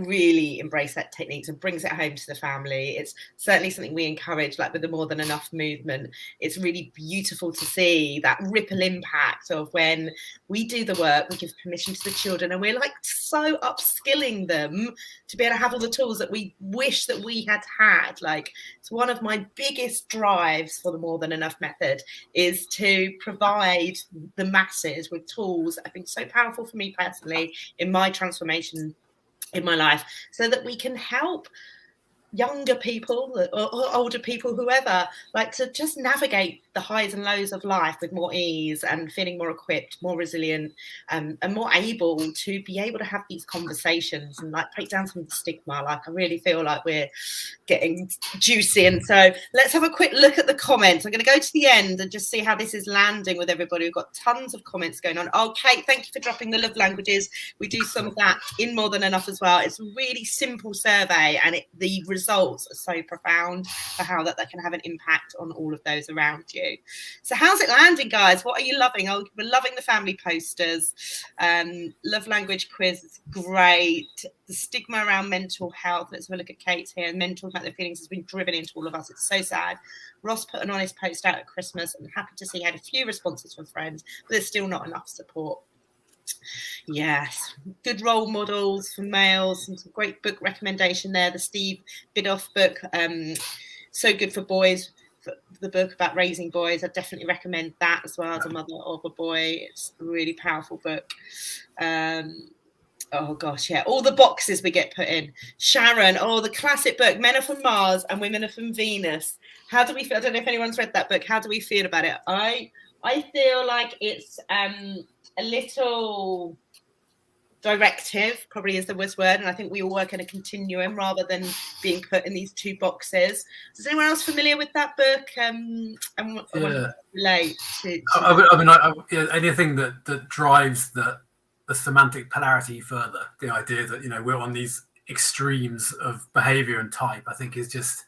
really embrace that techniques and brings it home to the family. It's certainly something we encourage, with the More Than Enough movement. It's really beautiful to see that ripple impact of when we do the work, we give permission to the children, and we're so upskilling them to be able to have all the tools that we wish that we had. It's one of my biggest drives for the More Than Enough method is to provide the masses with tools that I think so powerful for me personally in my transformation in my life, so that we can help younger people or older people, whoever, to just navigate the highs and lows of life with more ease and feeling more equipped, more resilient, and more able to be able to have these conversations and break down some of the stigma. I really feel like we're getting juicy. And so let's have a quick look at the comments. I'm going to go to the end and just see how this is landing with everybody. We've got tons of comments going on. Oh, Kate, thank you for dropping the love languages. We do some of that in More Than Enough as well. It's a really simple survey, and the results are so profound for how that can have an impact on all of those around you. So how's it landing, guys? What are you loving? Oh, we're loving the family posters. Love language quiz is great. The stigma around mental health. Let's have a look at Kate's here. Mental health feelings has been driven into all of us. It's so sad. Ross put an honest post out at Christmas, and happy to see he had a few responses from friends, but there's still not enough support. Yes, good role models for males. Some great book recommendation there. The Steve Bidoff book, So Good for Boys, the book about raising boys. I definitely recommend that as well as a mother of a boy. It's a really powerful book. Oh gosh, yeah, all the boxes we get put in. Sharon, the classic book, Men Are From Mars and Women Are From Venus. How do we feel? I don't know if anyone's read that book. How do we feel about it? I feel like it's a little directive, probably is the worst word, and I think we all work in a continuum rather than being put in these two boxes. Is anyone else familiar with that book? And relate to anything that drives the semantic polarity further, the idea that we're on these extremes of behavior and type, I think is just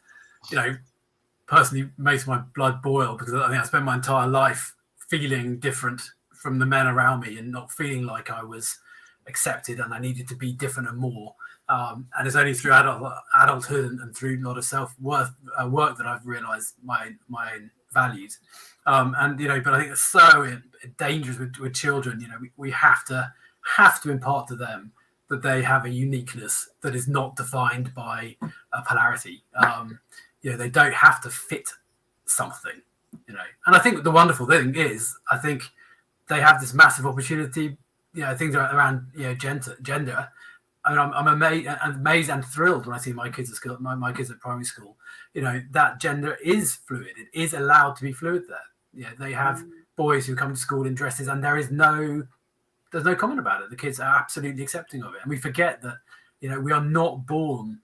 personally makes my blood boil, because I think I spent my entire life feeling different from the men around me and not feeling like I was accepted and I needed to be different and more. And it's only through adulthood and through a lot of self-worth work that I've realised my own values. And but I think it's so dangerous with children. We have to impart to them that they have a uniqueness that is not defined by a polarity. They don't have to fit something. And I think the wonderful thing is, I think they have this massive opportunity. Things around gender. I mean, I'm amazed and thrilled when I see my kids at school, my kids at primary school. That gender is fluid. It is allowed to be fluid there. They have boys who come to school in dresses, and there's no comment about it. The kids are absolutely accepting of it, and we forget that we are not born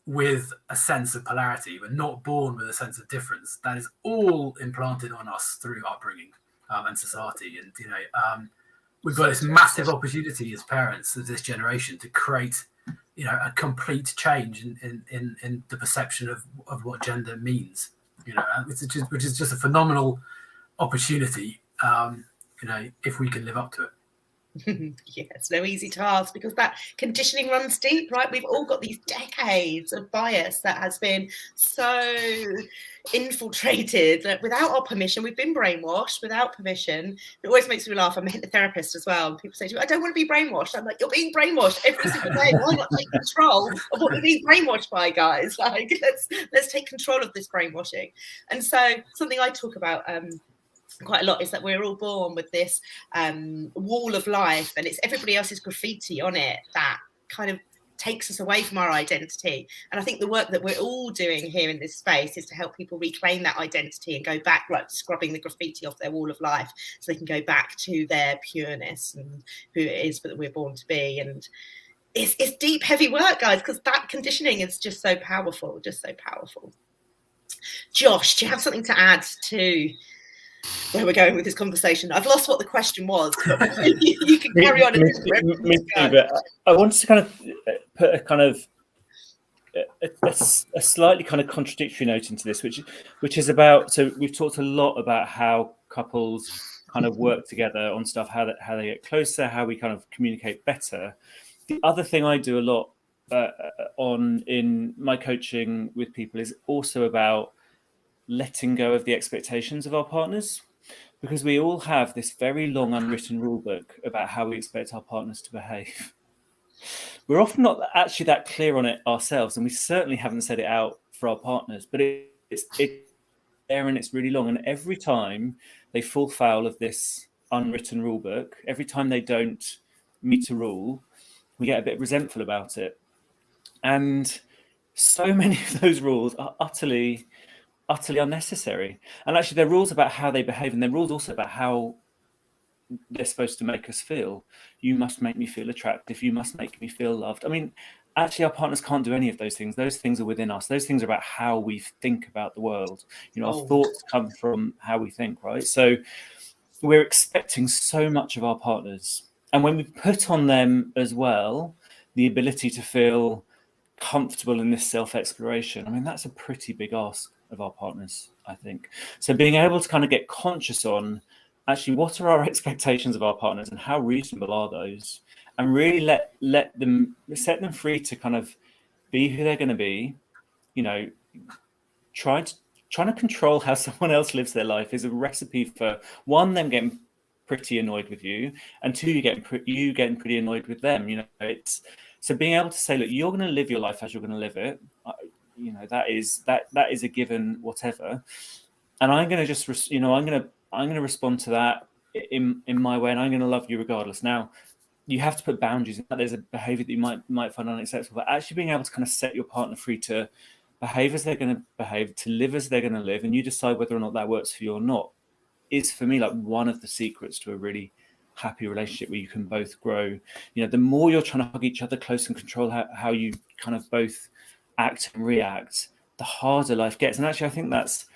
with a sense of polarity. We're not born with a sense of difference. That is all implanted on us through upbringing and society. And we've got this massive opportunity as parents of this generation to create a complete change in the perception of what gender means. Which is just a phenomenal opportunity. If we can live up to it. Yeah, it's no easy task, because that conditioning runs deep, right? We've all got these decades of bias that has been so infiltrated that without our permission, we've been brainwashed without permission. It always makes me laugh. I'm a hypnotherapist as well. And people say to me, I don't want to be brainwashed. I'm like, you're being brainwashed every single day. Why not take control of what you're being brainwashed by, guys? Like, let's take control of this brainwashing. And so something I talk about quite a lot is that we're all born with this wall of life, and it's everybody else's graffiti on it that kind of takes us away from our identity. And I think the work that we're all doing here in this space is to help people reclaim that identity and go back, like scrubbing the graffiti off their wall of life, so they can go back to their pureness and who it is that we're born to be. And it's deep, heavy work, guys, because that conditioning is just so powerful, Josh, do you have something to add to where we're going with this conversation? I've lost what the question was, but you can carry on. But I wanted to kind of put a kind of a slightly kind of contradictory note into this, which is about. So we've talked a lot about how couples kind of work together on stuff, how they get closer, how we kind of communicate better. The other thing I do a lot in my coaching with people is also about letting go of the expectations of our partners, because we all have this very long unwritten rule book about how we expect our partners to behave. We're often not actually that clear on it ourselves, and we certainly haven't said it out for our partners, but it's there and it's really long. And every time they fall foul of this unwritten rule book, every time they don't meet a rule, we get a bit resentful about it. And so many of those rules are utterly unnecessary. And actually, they're rules about how they behave, and they're rules also about how they're supposed to make us feel. You must make me feel attractive. You must make me feel loved. I mean, actually, our partners can't do any of those things. Those things are within us. Those things are about how we think about the world. Our thoughts come from how we think, right? So we're expecting so much of our partners. And when we put on them as well the ability to feel comfortable in this self-exploration, I mean, that's a pretty big ask of our partners, I think. So being able to kind of get conscious on actually what are our expectations of our partners and how reasonable are those, and really let them, set them free to kind of be who they're going to be. Trying to control how someone else lives their life is a recipe for, one, them getting pretty annoyed with you, and two, you getting pretty annoyed with them. It's so being able to say, look, you're going to live your life as you're going to live it. That is a given, whatever. And I'm going to just, I'm going to respond to that in my way, and I'm going to love you regardless. Now, you have to put boundaries in that. There's a behavior that you might find unacceptable, but actually being able to kind of set your partner free to behave as they're going to behave, to live as they're going to live, and you decide whether or not that works for you or not, is for me like one of the secrets to a really happy relationship where you can both grow. The more you're trying to hug each other close and control how you kind of both act and react, the harder life gets. And actually, I think that's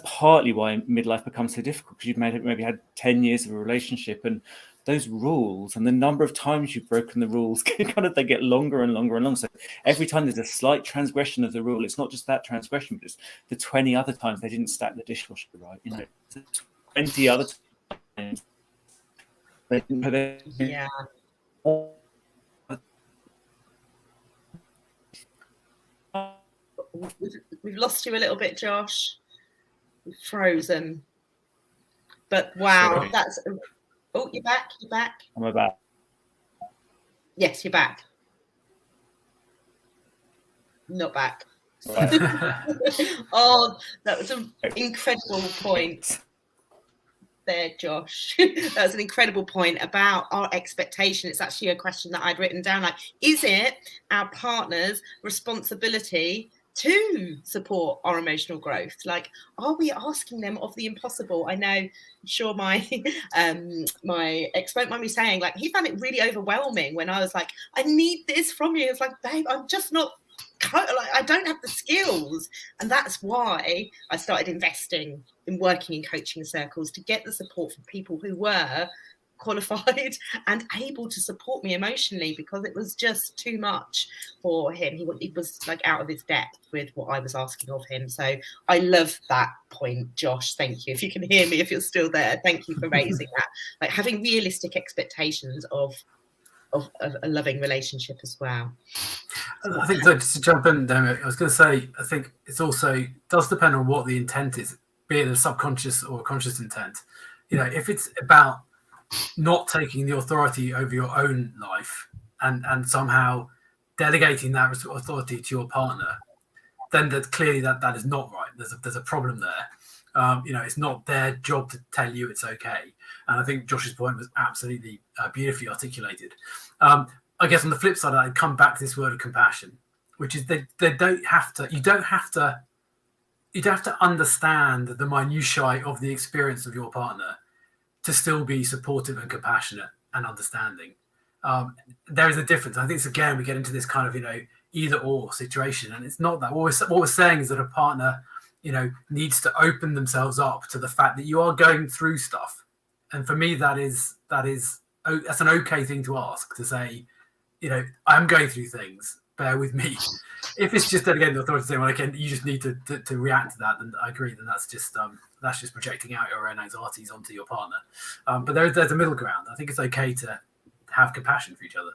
partly why midlife becomes so difficult, because you've maybe had 10 years of a relationship, and those rules and the number of times you've broken the rules they get longer and longer and longer. So every time there's a slight transgression of the rule, it's not just that transgression, but it's the 20 other times they didn't stack the dishwasher right, 20 other times they didn't put it. Yeah. We've lost you a little bit, Josh. We've frozen. But wow, Sorry. that's... Oh, you're back. You're back. Am I back? Yes, you're back. Not back. Right. Oh, that was an incredible point there, Josh. That's an incredible point about our expectation. It's actually a question that I'd written down. Like, is it our partner's responsibility to support our emotional growth? Like, are we asking them of the impossible? I know, I'm sure my my ex won't mind me saying, like, he found it really overwhelming when I was like, I need this from you. It's like, babe, I'm just not, like, I don't have the skills. And that's why I started investing in working in coaching circles, to get the support from people who were qualified and able to support me emotionally, because it was just too much for him. He was like out of his depth with what I was asking of him. So I love that point, Josh. Thank you. If you can hear me, if you're still there, thank you for raising that. Like, having realistic expectations of a loving relationship as well. I think, so just to jump in there, I was going to say, I think it's also does depend on what the intent is, be it a subconscious or conscious intent. If it's about not taking the authority over your own life and somehow delegating that authority to your partner, then clearly that is not right. There's a problem there. It's not their job to tell you it's okay. And I think Josh's point was absolutely beautifully articulated. I guess on the flip side, I'd come back to this word of compassion, which is you don't have to understand the minutiae of the experience of your partner to still be supportive and compassionate and understanding. There is a difference. I think it's, again, we get into this kind of, either or situation. And it's not that. What we're saying is that a partner, needs to open themselves up to the fact that you are going through stuff. And for me, that's an okay thing to ask, to say, I'm going through things, bear with me. If it's just delegating the authority to say, well, again, you just need to react to that, then I agree, then that's just projecting out your own anxieties onto your partner. But there's a middle ground. I think it's okay to have compassion for each other.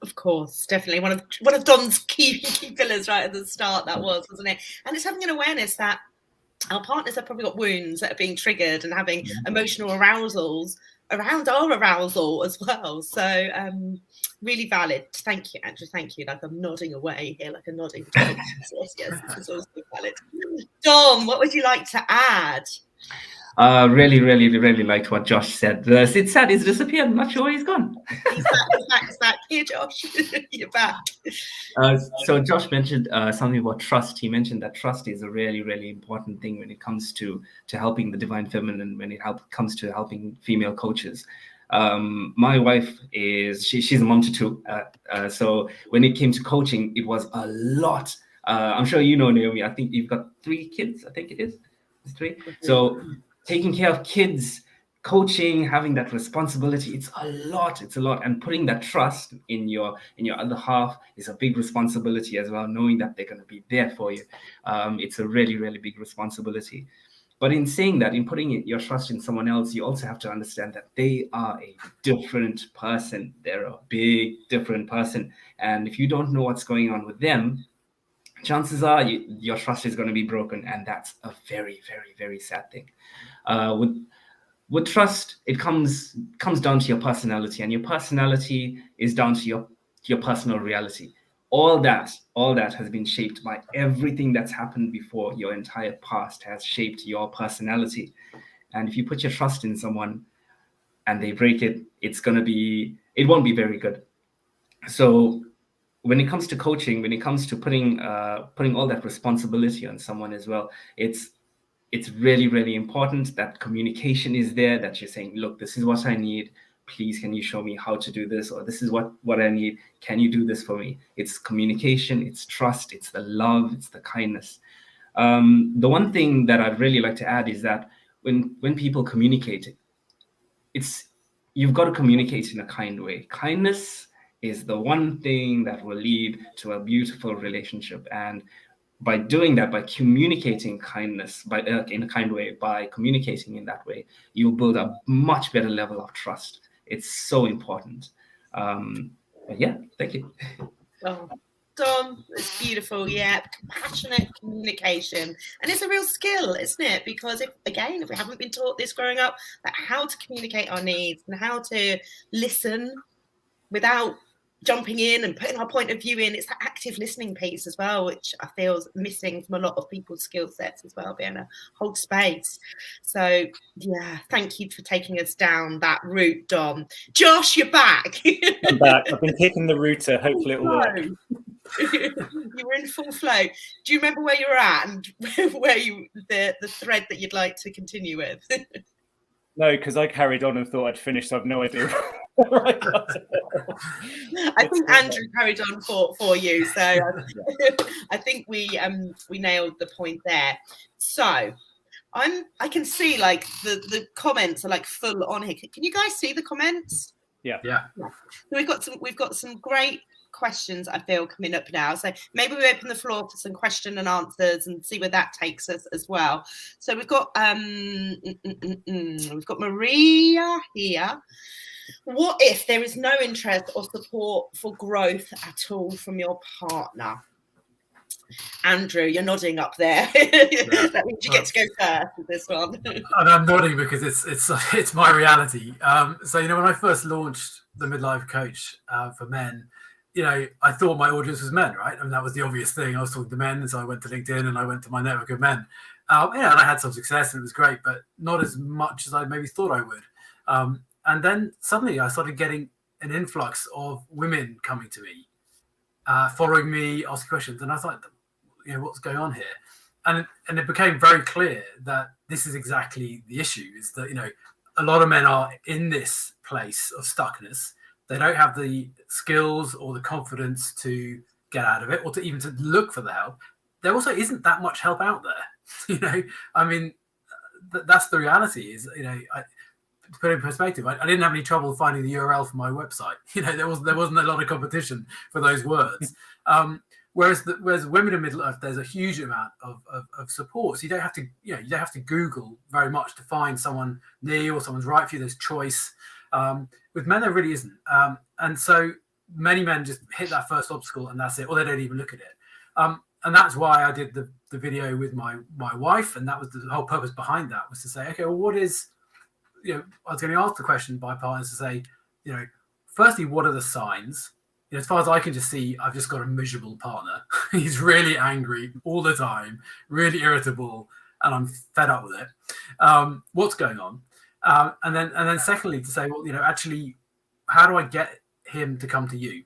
Of course, definitely. One of Don's key pillars right at the start, wasn't it? And it's having an awareness that our partners have probably got wounds that are being triggered and having emotional arousals around our arousal as well. So really valid. Thank you, Andrew. Thank you. Like, I'm nodding away here, like a nodding. Yes, this is also valid. Don, what would you like to add? Really, really, really liked what Josh said. Sid said he's disappeared. I'm not sure where he's gone. He's back. Here, Josh. You're back. So Josh mentioned something about trust. He mentioned that trust is a really, really important thing when it comes to helping the divine feminine, when it comes to helping female coaches. My wife she's a mom to two. So when it came to coaching, it was a lot. I'm sure you know, Naomi, I think you've got 3 kids. I think it is. It's 3. So taking care of kids, coaching, having that responsibility, it's a lot. And putting that trust in your other half is a big responsibility as well, knowing that they're going to be there for you. It's a really, really big responsibility. But in saying that, in putting your trust in someone else, you also have to understand that they are a different person. They're a big, different person. And if you don't know what's going on with them, chances are your trust is going to be broken. And that's a very, very, very sad thing. With trust, it comes down to your personality, and your personality is down to your personal reality. All that has been shaped by everything that's happened before. Your entire past has shaped your personality. And if you put your trust in someone and they break it, it won't be very good. So when it comes to coaching, when it comes to putting all that responsibility on someone as well, it's really, really important that communication is there, that you're saying, look, this is what I need. Please, can you show me how to do this? Or this is what I need. Can you do this for me? It's communication, it's trust, it's the love, it's the kindness. The one thing that I'd really like to add is that when people communicate, it's you've got to communicate in a kind way. Kindness is the one thing that will lead to a beautiful relationship. And by doing that, by communicating kindness in a kind way, by communicating in that way, you'll build a much better level of trust. It's so important. But yeah, thank you. Oh, Dom, it's beautiful. Yeah, compassionate communication, and it's a real skill, isn't it? Because if we haven't been taught this growing up, like how to communicate our needs and how to listen without jumping in and putting our point of view in, it's that active listening piece as well, which I feel is missing from a lot of people's skill sets as well, being a whole space. So yeah, thank you for taking us down that route, Dom. Josh, you're back. I'm back. I've been kicking the router. Hopefully it will work. You were in full flow. Do you remember where you were at and where the thread that you'd like to continue with? No, because I carried on and thought I'd finished, so I've no idea. I think Andrew carried on for you, so I think we nailed the point there. So I can see like the comments are like full on here. Can you guys see the comments? Yeah. So we've got some great questions, I feel, coming up now. So maybe we open the floor for some question and answers and see where that takes us as well. So we've got Maria here. What if there is no interest or support for growth at all from your partner? Andrew, you're nodding up there. That means you get to go first with this one. And I'm nodding because it's my reality. So when I first launched the Midlife Coach for men, I thought my audience was men, right? And that was the obvious thing. I was talking to men, and so I went to LinkedIn and I went to my network of men. And I had some success and it was great, but not as much as I maybe thought I would. And then suddenly I started getting an influx of women coming to me, following me, asking questions. And I thought, what's going on here? And it became very clear that this is exactly the issue, is that, a lot of men are in this place of stuckness. They don't have the skills or the confidence to get out of it or to even to look for the help. There also isn't that much help out there. That's the reality is, to put it in perspective, I didn't have any trouble finding the URL for my website. There wasn't a lot of competition for those words. Whereas women in midlife, there's a huge amount of support. So you don't have to, you don't have to Google very much to find someone near you or someone's right for you. There's choice. With men, there really isn't. And so many men just hit that first obstacle and that's it, or they don't even look at it. And that's why I did the video with my wife. And that was the whole purpose behind that, was to say, okay, well, what is, I was going to ask the question by partners to say, firstly, what are the signs? As far as I can just see, I've just got a miserable partner. He's really angry all the time, really irritable, and I'm fed up with it. What's going on? And then secondly, to say, well, actually, how do I get him to come to you?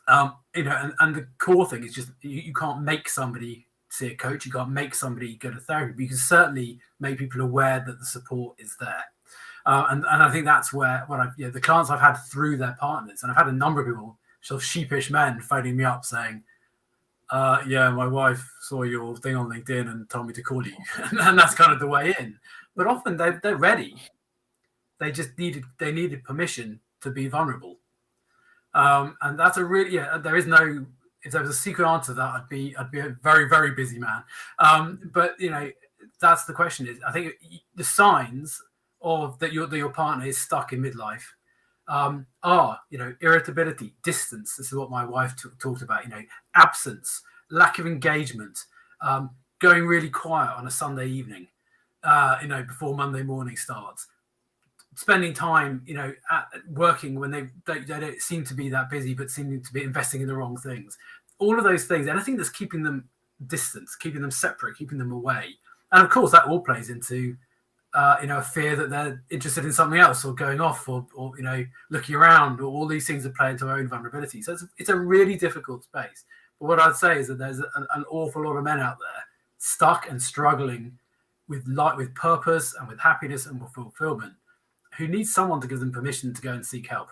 And the core thing is just you can't make somebody see a coach. You can't make somebody go to therapy. But you can certainly make people aware that the support is there. And I think that's where the clients I've had through their partners, and I've had a number of people, sort of sheepish men, phoning me up saying, my wife saw your thing on LinkedIn and told me to call you. And that's kind of the way in. But often they're ready. They just needed permission to be vulnerable. And that's a really, there is no, if there was a secret answer to that, I'd be a very, very busy man. But that's the question is, I think the signs of that your partner is stuck in midlife are irritability, distance. This is what my wife talked about. Absence, lack of engagement, going really quiet on a Sunday evening, before Monday morning starts, spending time at working when they don't seem to be that busy, but seem to be investing in the wrong things. All of those things, anything that's keeping them distant, keeping them separate, keeping them away, and of course that all plays into a fear that they're interested in something else or going off or looking around, or all these things that play into our own vulnerability. So it's a really difficult space. But what I'd say is that there's an awful lot of men out there stuck and struggling with purpose and with happiness and with fulfillment, who need someone to give them permission to go and seek help.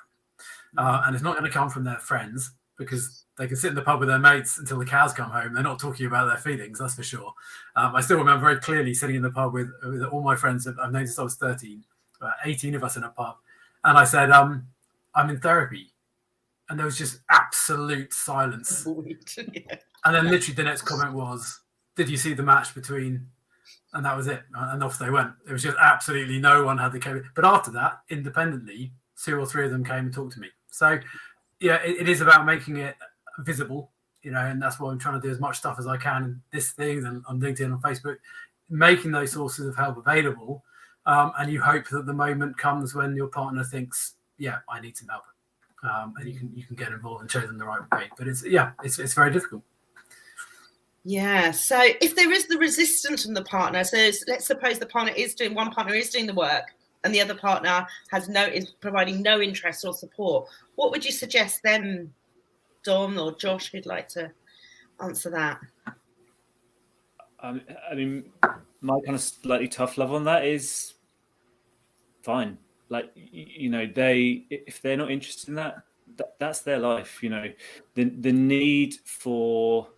And it's not going to come from their friends, because they can sit in the pub with their mates until the cows come home. They're not talking about their feelings, that's for sure. I still remember very clearly sitting in the pub with all my friends that I've known since I was 13, 18 of us in a pub. And I said, I'm in therapy. And there was just absolute silence. Yeah. And then literally the next comment was, did you see the match between, and that was it. And off they went. It was just absolutely no one had the capability. But after that, independently, 2 or 3 of them came and talked to me. So, yeah, it is about making it visible, and that's what I'm trying to do, as much stuff as I can in this thing and on LinkedIn and Facebook, making those sources of help available. And you hope that the moment comes when your partner thinks, yeah, I need some help. And you can get involved and show them the right way. But it's very difficult. Yeah. So if there is the resistance from the partner, so let's suppose one partner is doing the work and the other partner is providing no interest or support, what would you suggest then, Dom or Josh, who'd like to answer that? I mean, my kind of slightly tough love on that is fine. Like, if they're not interested in that, that's their life. The need for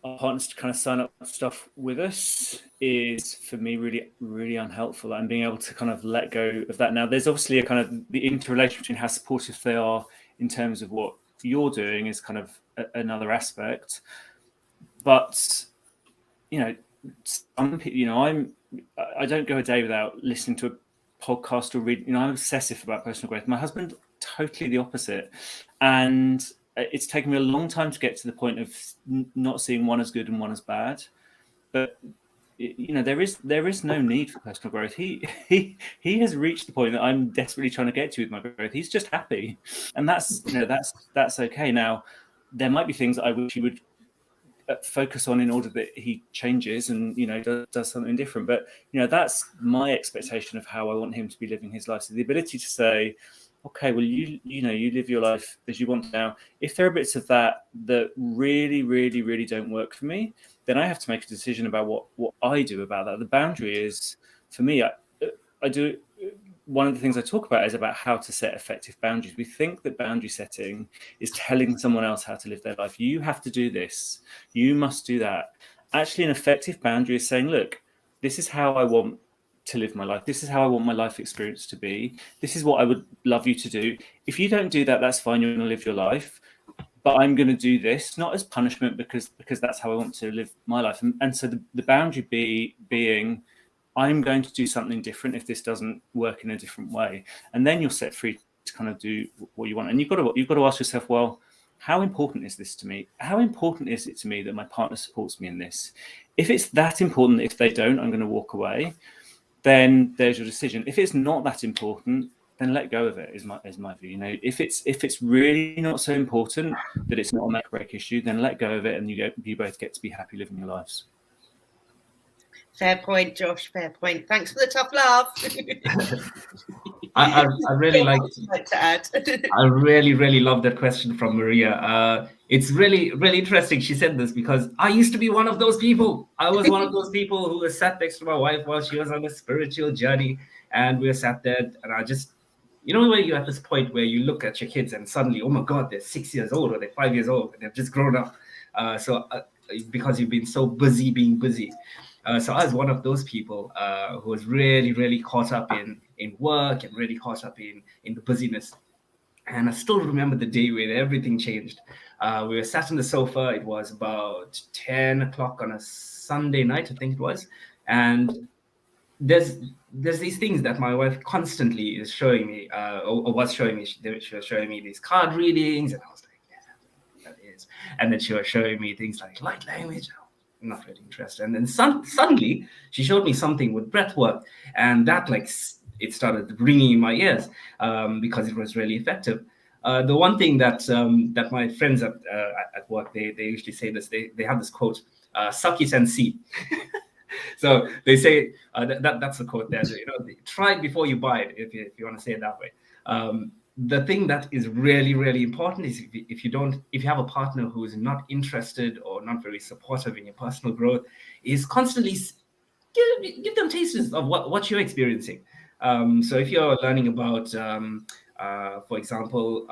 our partners to kind of sign up stuff with us is, for me, really, really unhelpful. And being able to kind of let go of that. Now, there's obviously a kind of the interrelation between how supportive they are in terms of what you're doing is kind of another aspect. But some people, I don't go a day without listening to a podcast or read. I'm obsessive about personal growth. My husband, totally the opposite, and it's taken me a long time to get to the point of not seeing one as good and one as bad. But there is no need for personal growth. He has reached the point that I'm desperately trying to get to with my growth. He's just happy, and that's okay. Now, there might be things that I wish he would focus on in order that he changes and does something different. But that's my expectation of how I want him to be living his life. So the ability to say, okay, well, you live your life as you want now. If there are bits of that really, really, really don't work for me, then I have to make a decision about what I do about that. The boundary is, for me, I do. One of the things I talk about is about how to set effective boundaries. We think that boundary setting is telling someone else how to live their life. You have to do this. You must do that. Actually, an effective boundary is saying, look, this is how I want to live my life. This is how I want my life experience to be. This is what I would love you to do. If you don't do that, that's fine. You're going to live your life. But I'm going to do this, not as punishment, because that's how I want to live my life. And so the boundary being, I'm going to do something different if this doesn't work in a different way. And then you're set free to kind of do what you want. And you've got to ask yourself, well, how important is this to me? How important is it to me that my partner supports me in this? If it's that important, if they don't, I'm going to walk away. Then there's your decision. If it's not that important, then let go of it, is my view. If it's really not so important that it's not a make or break issue, then let go of it, and you both get to be happy living your lives. Fair point, Josh. Fair point. Thanks for the tough love. I really like to add. I really, really love that question from Maria. It's really, really interesting. She said this because I used to be one of those people. I was one of those people who was sat next to my wife while she was on a spiritual journey, and we were sat there, and I just, where you're at this point where you look at your kids and suddenly, oh my God, they're 6 years old or they're 5 years old, and they've just grown up. Because you've been so busy being busy. So I was one of those people who was really, really caught up in work and really caught up in the busyness. And I still remember the day when everything changed. We were sat on the sofa. It was about 10 o'clock on a Sunday night, I think it was. And there's these things that my wife constantly is showing me, or was showing me. She was showing me these card readings, and I was like, yeah, that is. And then she was showing me things like light language. Not really interested. And then suddenly she showed me something with breath work, and that it started ringing in my ears because it was really effective. The one thing that my friends at work, they usually say this. They have this quote: "Suck it and see." So they say that's the quote there. Try it before you buy it, if you want to say it that way. The thing that is really, really important is if you have a partner who is not interested or not very supportive in your personal growth, is constantly give them tastes of what you're experiencing. So if you're learning about, for example,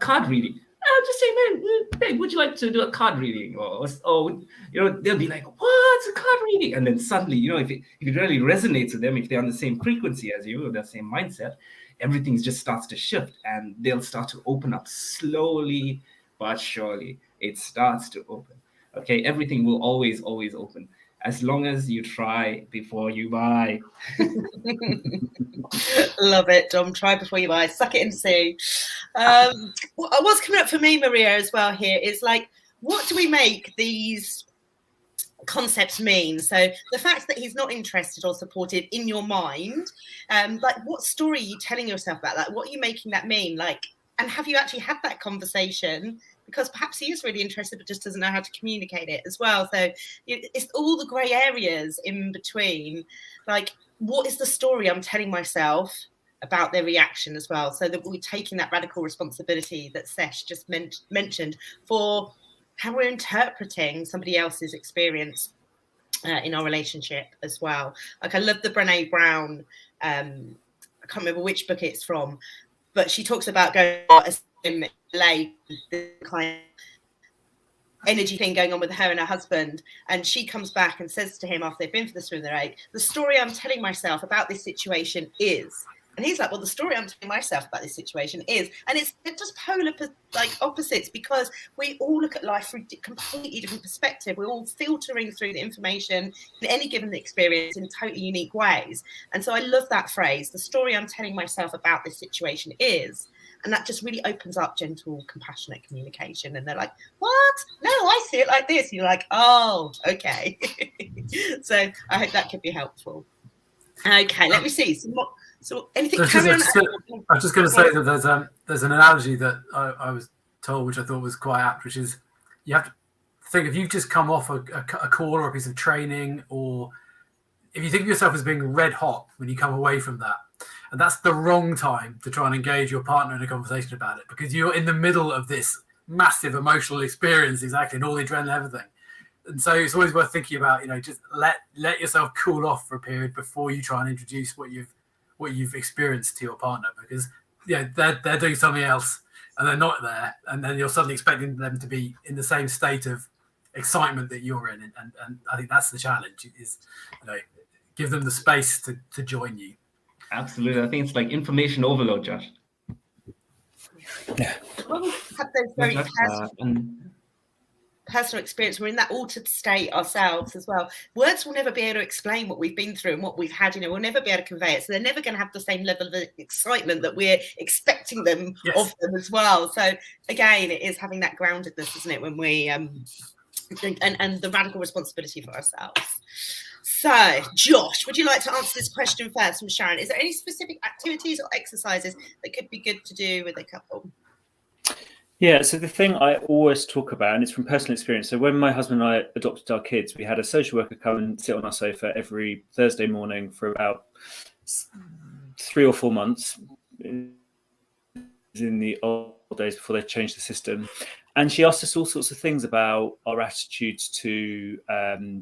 card reading, I'll just say, man, babe, would you like to do a card reading? Or they'll be like, what's a card reading? And then suddenly, if it really resonates with them, if they're on the same frequency as you, or the same mindset, everything just starts to shift, and they'll start to open up slowly but surely. It starts to open. Okay, everything will always open, as long as you try before you buy. Love it, Dom. Try before you buy. Suck it and see. What's coming up for me, Maria, as well here is like, what do we make these concepts mean? So the fact that he's not interested or supported in your mind, like, what story are you telling yourself about that? What are you making that mean? Like, and have you actually had that conversation? Because perhaps he is really interested, but just doesn't know how to communicate it as well. So it's all the grey areas in between. Like, what is the story I'm telling myself about their reaction as well? So that we're taking that radical responsibility that Sesh just mentioned for how we're interpreting somebody else's experience in our relationship as well. Like, I love the Brené Brown, I can't remember which book it's from, but she talks about going late, the kind of energy thing going on with her and her husband, and she comes back and says to him after they've been for the swim their egg, the story I'm telling myself about this situation is, and he's like, well, the story I'm telling myself about this situation is, and it's just polar opposites, because we all look at life from a completely different perspective. We're all filtering through the information in any given experience in totally unique ways. And so I love that phrase, the story I'm telling myself about this situation is. And that just really opens up gentle, compassionate communication. And they're like, what? No, I see it like this. And you're like, oh, okay. So I hope that could be helpful. Okay, let me see. So anything? I was just going to say that there's an analogy that I was told, which I thought was quite apt, which is you have to think, if you've just come off a call or a piece of training, or if you think of yourself as being red hot when you come away from that, and that's the wrong time to try and engage your partner in a conversation about it, because you're in the middle of this massive emotional experience, exactly, and all the adrenaline and everything. And so it's always worth thinking about, just let yourself cool off for a period before you try and introduce what you've experienced to your partner, because they're doing something else and they're not there, and then you're suddenly expecting them to be in the same state of excitement that you're in, and I think that's the challenge, is give them the space to join you. Absolutely. I think it's like information overload, Josh. Yeah. When we have those very personal experience, we're in that altered state ourselves as well. Words will never be able to explain what we've been through and what we've had. We'll never be able to convey it. So they're never going to have the same level of excitement that we're expecting them of them as well. So again, it is having that groundedness, isn't it, when we and the radical responsibility for ourselves. So, Josh, would you like to answer this question first from Sharon? Is there any specific activities or exercises that could be good to do with a couple? Yeah, so the thing I always talk about, and it's from personal experience. So when my husband and I adopted our kids, we had a social worker come and sit on our sofa every Thursday morning for about 3 or 4 months in the old days before they changed the system. And she asked us all sorts of things about our attitudes to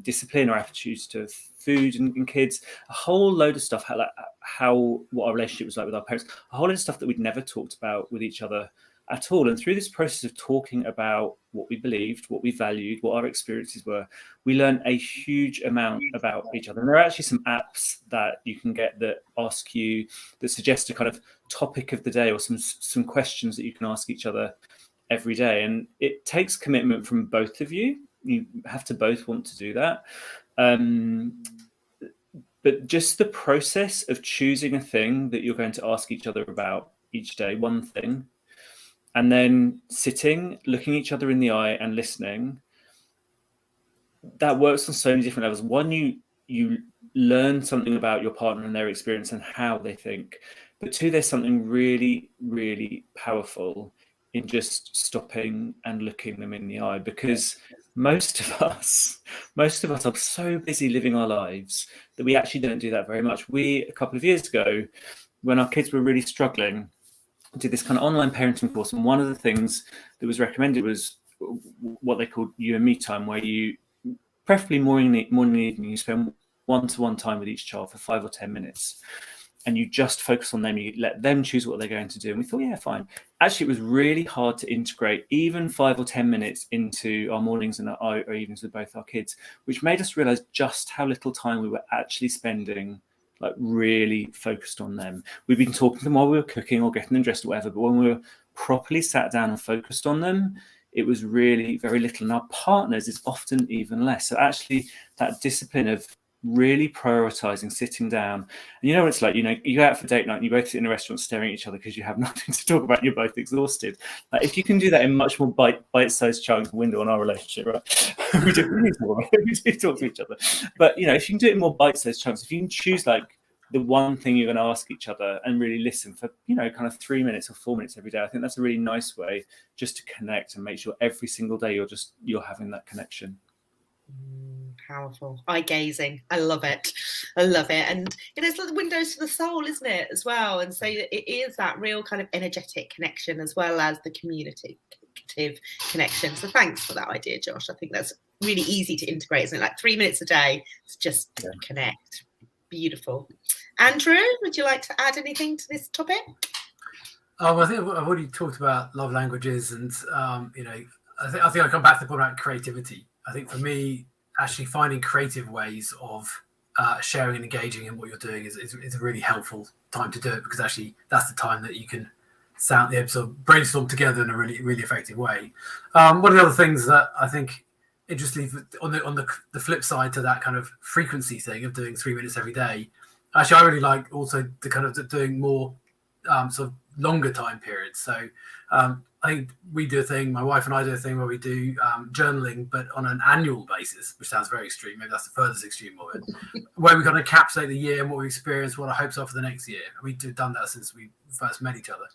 discipline, our attitudes to food and kids, a whole load of stuff, what our relationship was like with our parents, a whole load of stuff that we'd never talked about with each other at all. And through this process of talking about what we believed, what we valued, what our experiences were, we learned a huge amount about each other. And there are actually some apps that you can get that suggest a kind of topic of the day, or some questions that you can ask each other every day. And it takes commitment from both of you. You have to both want to do that. But just the process of choosing a thing that you're going to ask each other about each day, one thing, and then sitting, looking each other in the eye and listening, that works on so many different levels. One, you learn something about your partner and their experience and how they think. But two, there's something really, really powerful in just stopping and looking them in the eye, because most of us are so busy living our lives that we actually don't do that very much. We, a couple of years ago, when our kids were really struggling, did this kind of online parenting course, and one of the things that was recommended was what they called you and me time, where you, preferably morning and evening, you spend one-to-one time with each child for 5 or 10 minutes. and you just focus on them, you let them choose what they're going to do. And we thought, yeah, fine. Actually, it was really hard to integrate even 5 or 10 minutes into our mornings and our evenings with both our kids, which made us realize just how little time we were actually spending like really focused on them. We'd been talking to them while we were cooking or getting them dressed or whatever, but when we were properly sat down and focused on them, it was really very little. And our partners is often even less. So actually that discipline of really prioritizing sitting down, and you know what it's like, you go out for date night and you both sit in a restaurant staring at each other because you have nothing to talk about and you're both exhausted. Like, if you can do that in much more bite-sized chunks, window on our relationship, right? we do talk to each other, but if you can do it in more bite-sized chunks, if you can choose like the one thing you're going to ask each other and really listen for kind of 3 minutes or 4 minutes every day, I think that's a really nice way just to connect and make sure every single day you're having that connection. Powerful. Eye gazing. I love it. And it's like the windows to the soul, isn't it, as well? And so it is that real kind of energetic connection as well as the communicative connection. So thanks for that idea, Josh. I think that's really easy to integrate, isn't it? Like 3 minutes a day, it's just connect. Beautiful. Andrew, would you like to add anything to this topic? I think I've already talked about love languages, and I think I come back to the point about creativity. I think for me, actually finding creative ways of sharing and engaging in what you're doing is a really helpful time to do it, because actually that's the time that you can sort of brainstorm together in a really, really effective way. One of the other things that I think, interestingly, on the flip side to that kind of frequency thing of doing 3 minutes every day, actually I really like also the kind of doing more sort of longer time periods. So I think we do a thing, my wife and I do a thing where we do journaling, but on an annual basis, which sounds very extreme. Maybe that's the furthest extreme of it, where we kind of encapsulate the year and what we experienced, what our hopes are for the next year. We've done that since we first met each other.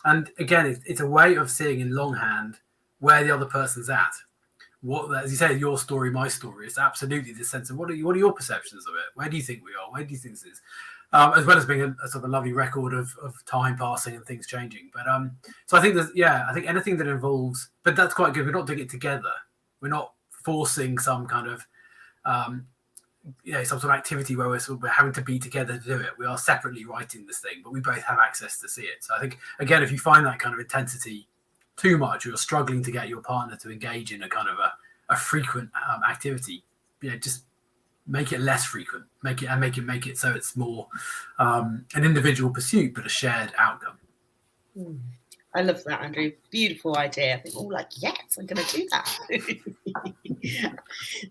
And again, it's a way of seeing in longhand where the other person's at. What, as you say, your story, my story. It's absolutely this sense of what are your perceptions of it? Where do you think we are? Where do you think this is? As well as being a sort of a lovely record of time passing and things changing. But so I think I think anything that involves, but that's quite good. We're not doing it together. We're not forcing some kind of some sort of activity where we're having to be together to do it. We are separately writing this thing, but we both have access to see it. So I think, again, if you find that kind of intensity too much, or you're struggling to get your partner to engage in a kind of a frequent activity, just make it less frequent, make it so it's more an individual pursuit, but a shared outcome. I love that, Andrew. Beautiful idea. I think we're all like, yes, I'm going to do that.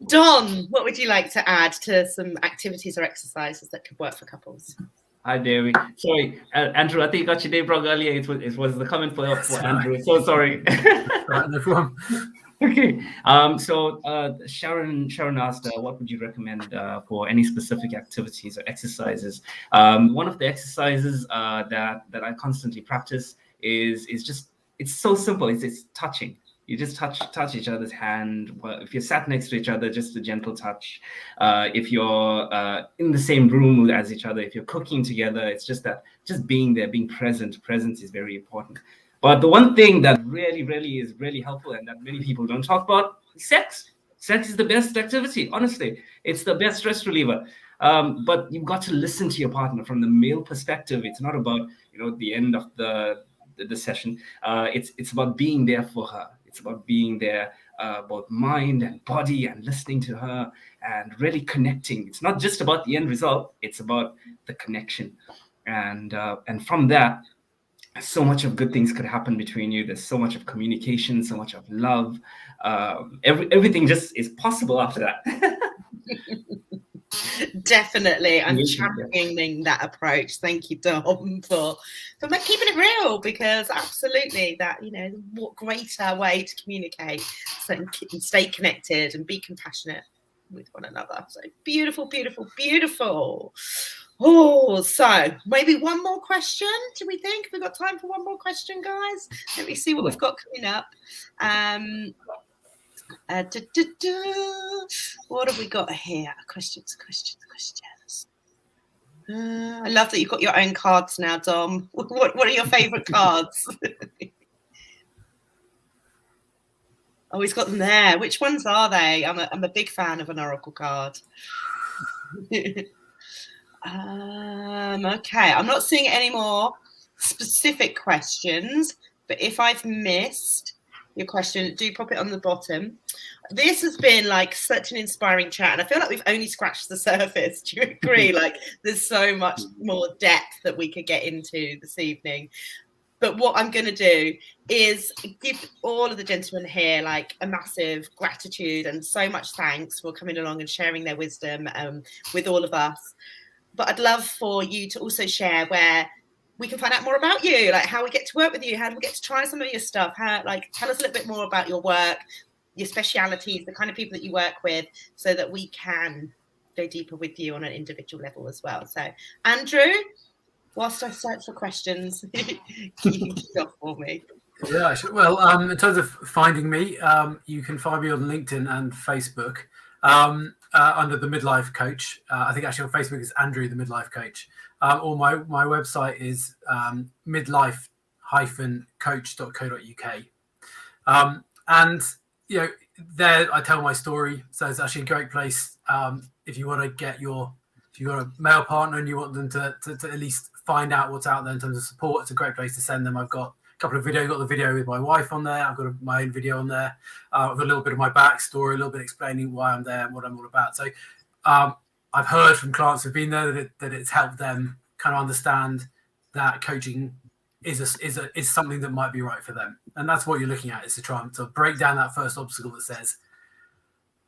Don, what would you like to add to some activities or exercises that could work for couples? Hi, Devi. Sorry, Andrew, I think you got your name wrong earlier. It was the comment for Andrew. So sorry. Right, no problem. Okay. So Sharon asked, what would you recommend for any specific activities or exercises? One of the exercises that I constantly practice is just, it's so simple. It's touching. You just touch each other's hand. Well, if you're sat next to each other, just a gentle touch. If you're in the same room as each other, if you're cooking together, it's just being there, being present. Presence is very important. But the one thing that really is really helpful and that many people don't talk about is sex. Sex is the best activity, honestly. It's the best stress reliever. But you've got to listen to your partner from the male perspective. It's not about, the end of the session. It's about being there for her. It's about being there, both mind and body, and listening to her and really connecting. It's not just about the end result. It's about the connection. And from that, so much of good things could happen between you. There's so much of communication, so much of love. Everything just is possible after that. Definitely. I'm championing that approach. Thank you, Dom, for keeping it real, because absolutely that, what greater way to communicate and stay connected and be compassionate with one another. So beautiful. Oh, so maybe one more question. Do we think we've got time for one more question, guys? Let me see what we've got coming up. What have we got here? Questions. I love that you've got your own cards now, Dom. What are your favourite cards? Oh, he's got them there. Which ones are they? I'm a big fan of an oracle card. Okay, I'm not seeing any more specific questions, but if I've missed your question, do pop it on the bottom. This has been like such an inspiring chat, and I feel like we've only scratched the surface. Do you agree? Like there's so much more depth that we could get into this evening. But what I'm going to do is give all of the gentlemen here like a massive gratitude and so much thanks for coming along and sharing their wisdom with all of us. But I'd love for you to also share where we can find out more about you, like how we get to work with you, how do we get to try some of your stuff, how, like, tell us a little bit more about your work, your specialities, the kind of people that you work with, so that we can go deeper with you on an individual level as well. So, Andrew, whilst I search for questions, you can kick off for me. Yeah, sure. Well, in terms of finding me, you can find me on LinkedIn and Facebook under the Midlife Coach. I think actually on Facebook it's Andrew the Midlife Coach. Or my website is midlife-coach.co.uk. And you know, there I tell my story, so it's actually a great place if you want to get if you got a male partner and you want them to at least find out what's out there in terms of support. It's a great place to send them. I've got a couple of videos. I've got the video with my wife on there. I've got my own video on there. I've got a little bit of my backstory, a little bit explaining why I'm there and what I'm all about. So I've heard from clients who've been there that it's helped them kind of understand that coaching is something that might be right for them. And that's what you're looking at, is to try and to break down that first obstacle that says,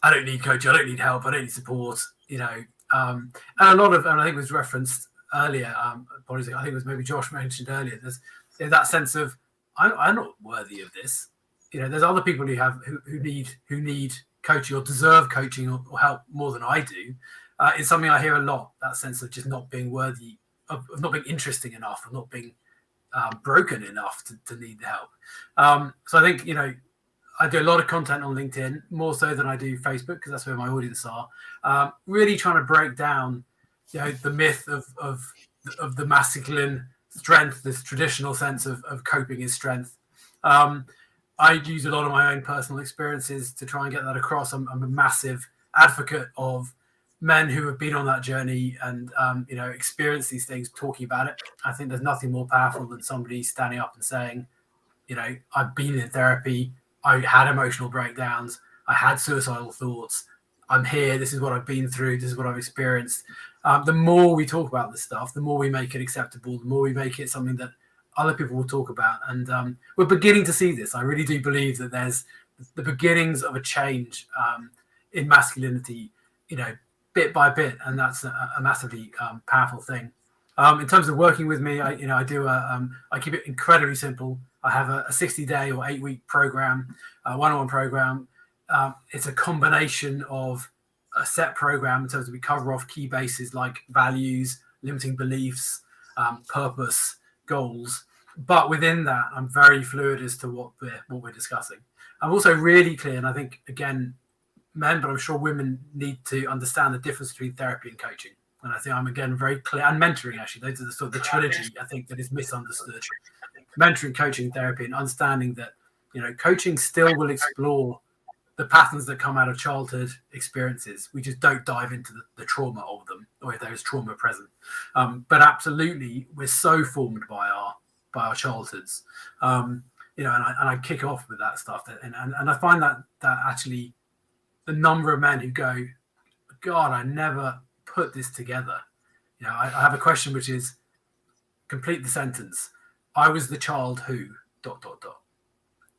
I don't need coaching, I don't need help, I don't need support, you know. And a lot of, and I think it was referenced earlier, I think it was maybe Josh mentioned earlier, there's that sense of, I'm not worthy of this. You know, there's other people who need coaching or deserve coaching or help more than I do. It's something I hear a lot, that sense of just not being worthy, of not being interesting enough, of not being broken enough to need the help. So I think, you know, I do a lot of content on LinkedIn, more so than I do Facebook, because that's where my audience are. Really trying to break down, you know, the myth of the masculine strength, this traditional sense of coping is strength. I use a lot of my own personal experiences to try and get that across. I'm a massive advocate of men who have been on that journey and you know, experienced these things, talking about it. I think there's nothing more powerful than somebody standing up and saying, you know, I've been in therapy, I had emotional breakdowns, I had suicidal thoughts, I'm here, this is what I've been through, this is what I've experienced. The more we talk about this stuff, the more we make it acceptable, the more we make it something that other people will talk about. And we're beginning to see this. I really do believe that there's the beginnings of a change in masculinity, you know, bit by bit, and that's a massively powerful thing. In terms of working with me, I keep it incredibly simple. I have a 60-day or 8-week program, one-on-one program. It's a combination of a set program in terms of we cover off key bases like values, limiting beliefs, purpose, goals. But within that, I'm very fluid as to what we're discussing. I'm also really clear, and I think, again, men, but I'm sure women need to understand the difference between therapy and coaching. And I think I'm, again, very clear, and mentoring, actually. Those are the sort of the trilogy, I think, that is misunderstood. Mentoring, coaching, therapy, and understanding that, you know, coaching still will explore the patterns that come out of childhood experiences. We just don't dive into the trauma of them, or if there is trauma present. But absolutely, we're so formed by our childhoods. You know, and I kick off with that stuff. And I find that actually the number of men who go, God, I never put this together. You know, I have a question which is, complete the sentence. I was the child who ...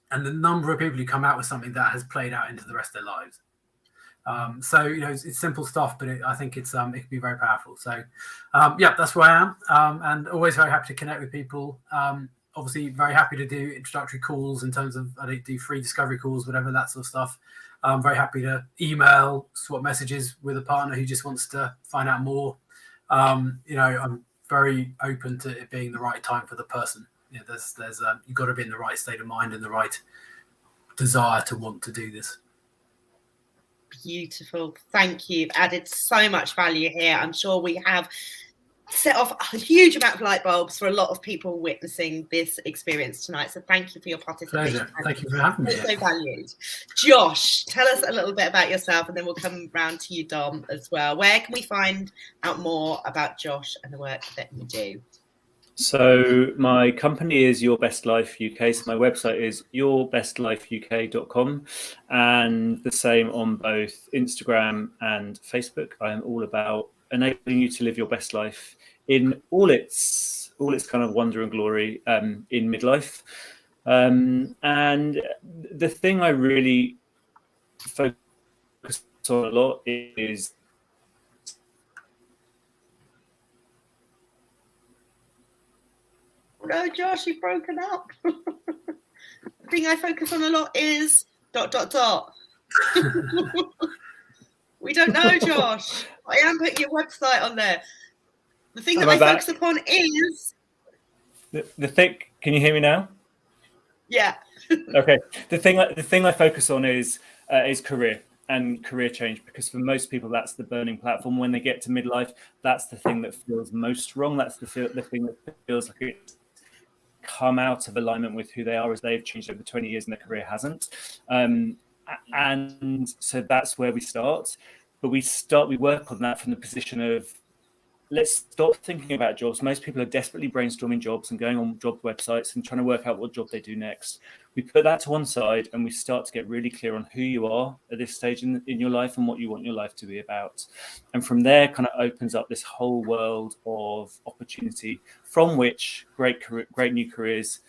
And the number of people who come out with something that has played out into the rest of their lives. So, you know, it's simple stuff, but I think it can be very powerful. So, yeah, that's where I am, and always very happy to connect with people. Obviously, very happy to do introductory calls in terms of, I do free discovery calls, whatever, that sort of stuff. I'm very happy to email, swap messages with a partner who just wants to find out more. You know, I'm very open to it being the right time for the person. You know, there's you've got to be in the right state of mind and the right desire to want to do this. Beautiful. Thank you. You've added so much value here. I'm sure we have set off a huge amount of light bulbs for a lot of people witnessing this experience tonight. So thank you for your participation. Pleasure. Thank you for having me. So valued. Josh, tell us a little bit about yourself, and then we'll come round to you, Dom, as well. Where can we find out more about Josh and the work that you do? So my company is Your Best Life UK. So my website is yourbestlifeuk.com, and the same on both Instagram and Facebook. I am all about enabling you to live your best life in all its kind of wonder and glory in midlife. And the thing I really focus on a lot is No, Josh, you've broken up. The thing I focus on a lot is ... We don't know, Josh. I am putting your website on there. The thing that I focus upon is the thing. Can you hear me now? Yeah. Okay. The thing I focus on is career and career change, because for most people that's the burning platform. When they get to midlife, that's the thing that feels most wrong. That's the thing that feels like it's come out of alignment with who they are, as they've changed over 20 years and their career hasn't. And so that's where we start. But we work on that from the position of, let's stop thinking about jobs. Most people are desperately brainstorming jobs and going on job websites and trying to work out what job they do next. We put that to one side and we start to get really clear on who you are at this stage in your life and what you want your life to be about. And from there kind of opens up this whole world of opportunity from which great new careers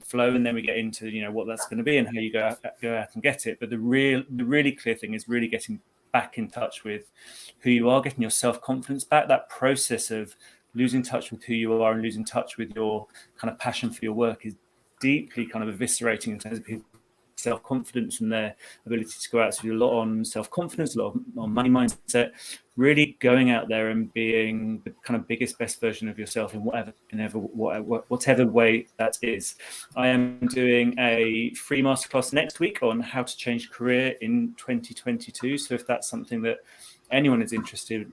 flow. And then we get into, what that's going to be and how you go out and get it. But the really clear thing is really getting back in touch with who you are, getting your self-confidence back. That process of losing touch with who you are and losing touch with your kind of passion for your work is deeply kind of eviscerating in terms of people's self-confidence and their ability to go out. So we do a lot on self-confidence, a lot on money mindset, really going out there and being the kind of biggest, best version of yourself in whatever way that is. I am doing a free masterclass next week on how to change career in 2022. So if that's something that anyone is interested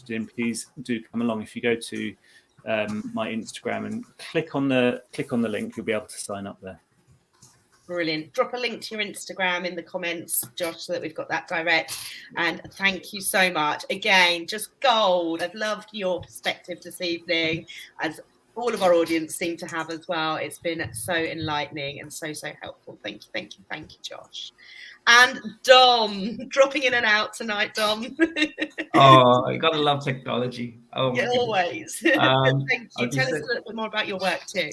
in, please do come along. If you go to my Instagram and click on the link, you'll be able to sign up there. Brilliant. Drop a link to your Instagram in the comments, Josh, so that we've got that direct. And thank you so much. Again, just gold. I've loved your perspective this evening, as all of our audience seem to have as well. It's been so enlightening and so helpful. Thank you, Josh. And Dom, dropping in and out tonight, Dom. Oh, you gotta love technology. Oh, yeah, always. Thank you. Tell us a little bit more about your work too.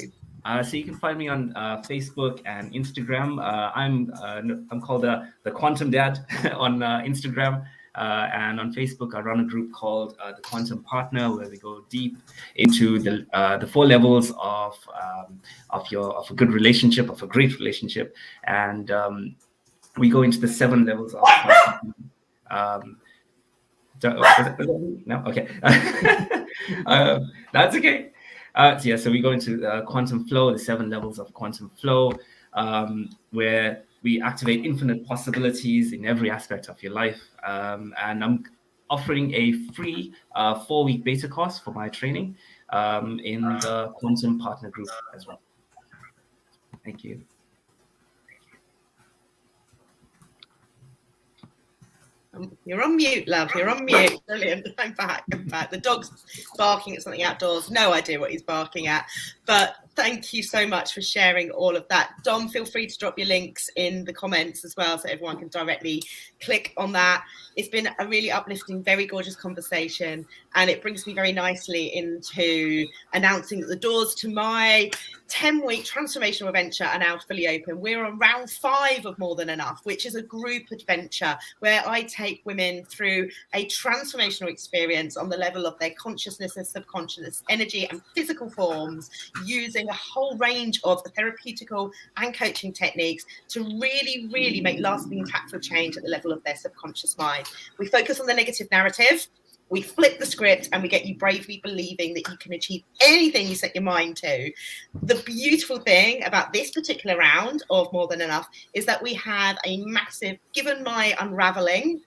So you can find me on Facebook and Instagram. I'm called the Quantum Dad on Instagram, and on Facebook I run a group called the Quantum Partner, where we go deep into the 4 levels of a good relationship, of a great relationship, and we go into the 7 levels of. No, okay, that's okay. So we go into quantum flow, the 7 levels of quantum flow, where we activate infinite possibilities in every aspect of your life. And I'm offering a free 4-week beta course for my training in the Quantum Partner Group as well. Thank you. You're on mute, love. You're on mute. Brilliant. I'm back. The dog's barking at something outdoors. No idea what he's barking at. But thank you so much for sharing all of that. Dom, feel free to drop your links in the comments as well, so everyone can directly click on that. It's been a really uplifting, very gorgeous conversation. And it brings me very nicely into announcing that the doors to my 10-week transformational adventure are now fully open. We're on round 5 of More Than Enough, which is a group adventure where I take women through a transformational experience on the level of their consciousness and subconscious, energy and physical forms, using a whole range of therapeutical and coaching techniques to really make lasting, impactful change at the level of their subconscious mind. We focus on the negative narrative. We flip the script and we get you bravely believing that you can achieve anything you set your mind to. The beautiful thing about this particular round of More Than Enough is that we have a massive, given my unraveling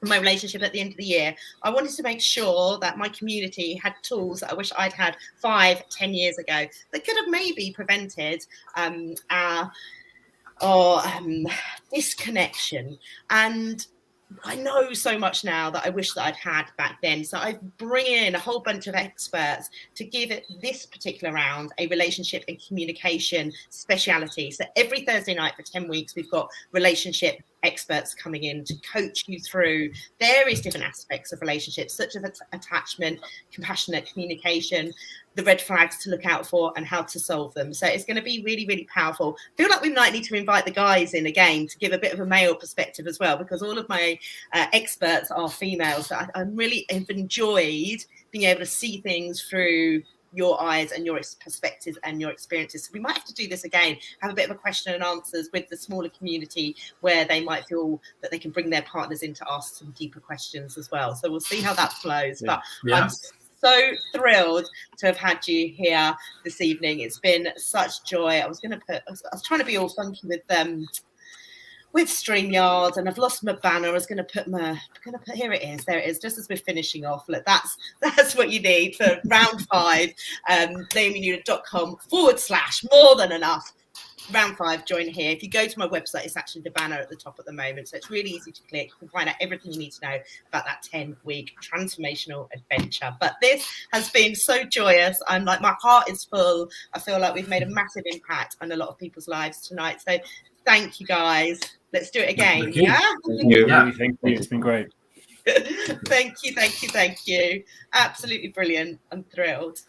my relationship at the end of the year, I wanted to make sure that my community had tools that I wish I'd had 5-10 years ago that could have maybe prevented our disconnection. And I know so much now that I wish that I'd had back then. So I bring in a whole bunch of experts to give it this particular round a relationship and communication speciality. So every Thursday night for 10 weeks, we've got relationship experts coming in to coach you through various different aspects of relationships, such as attachment, compassionate communication, the red flags to look out for, and how to solve them. So it's going to be really, really powerful. I feel like we might need to invite the guys in again to give a bit of a male perspective as well, because all of my experts are females. So I really have enjoyed being able to see things through your eyes and your perspectives and your experiences. So we might have to do this again, have a bit of a question and answers with the smaller community where they might feel that they can bring their partners in to ask some deeper questions as well. So we'll see how that flows. But I'm so thrilled to have had you here this evening. It's been such joy. I was trying to be all funky with StreamYard, and I've lost my banner. I was going to put here it is. There it is, just as we're finishing off. Look, that's what you need for round 5. NaomiNewland.com/more than enough. Round 5, join here. If you go to my website, it's actually the banner at the top at the moment. So it's really easy to click. You can find out everything you need to know about that 10-week transformational adventure. But this has been so joyous. I'm like, my heart is full. I feel like we've made a massive impact on a lot of people's lives tonight. So thank you, guys. Let's do it again. Thank you. Thank you. It's been great. Thank you. Absolutely brilliant. I'm thrilled.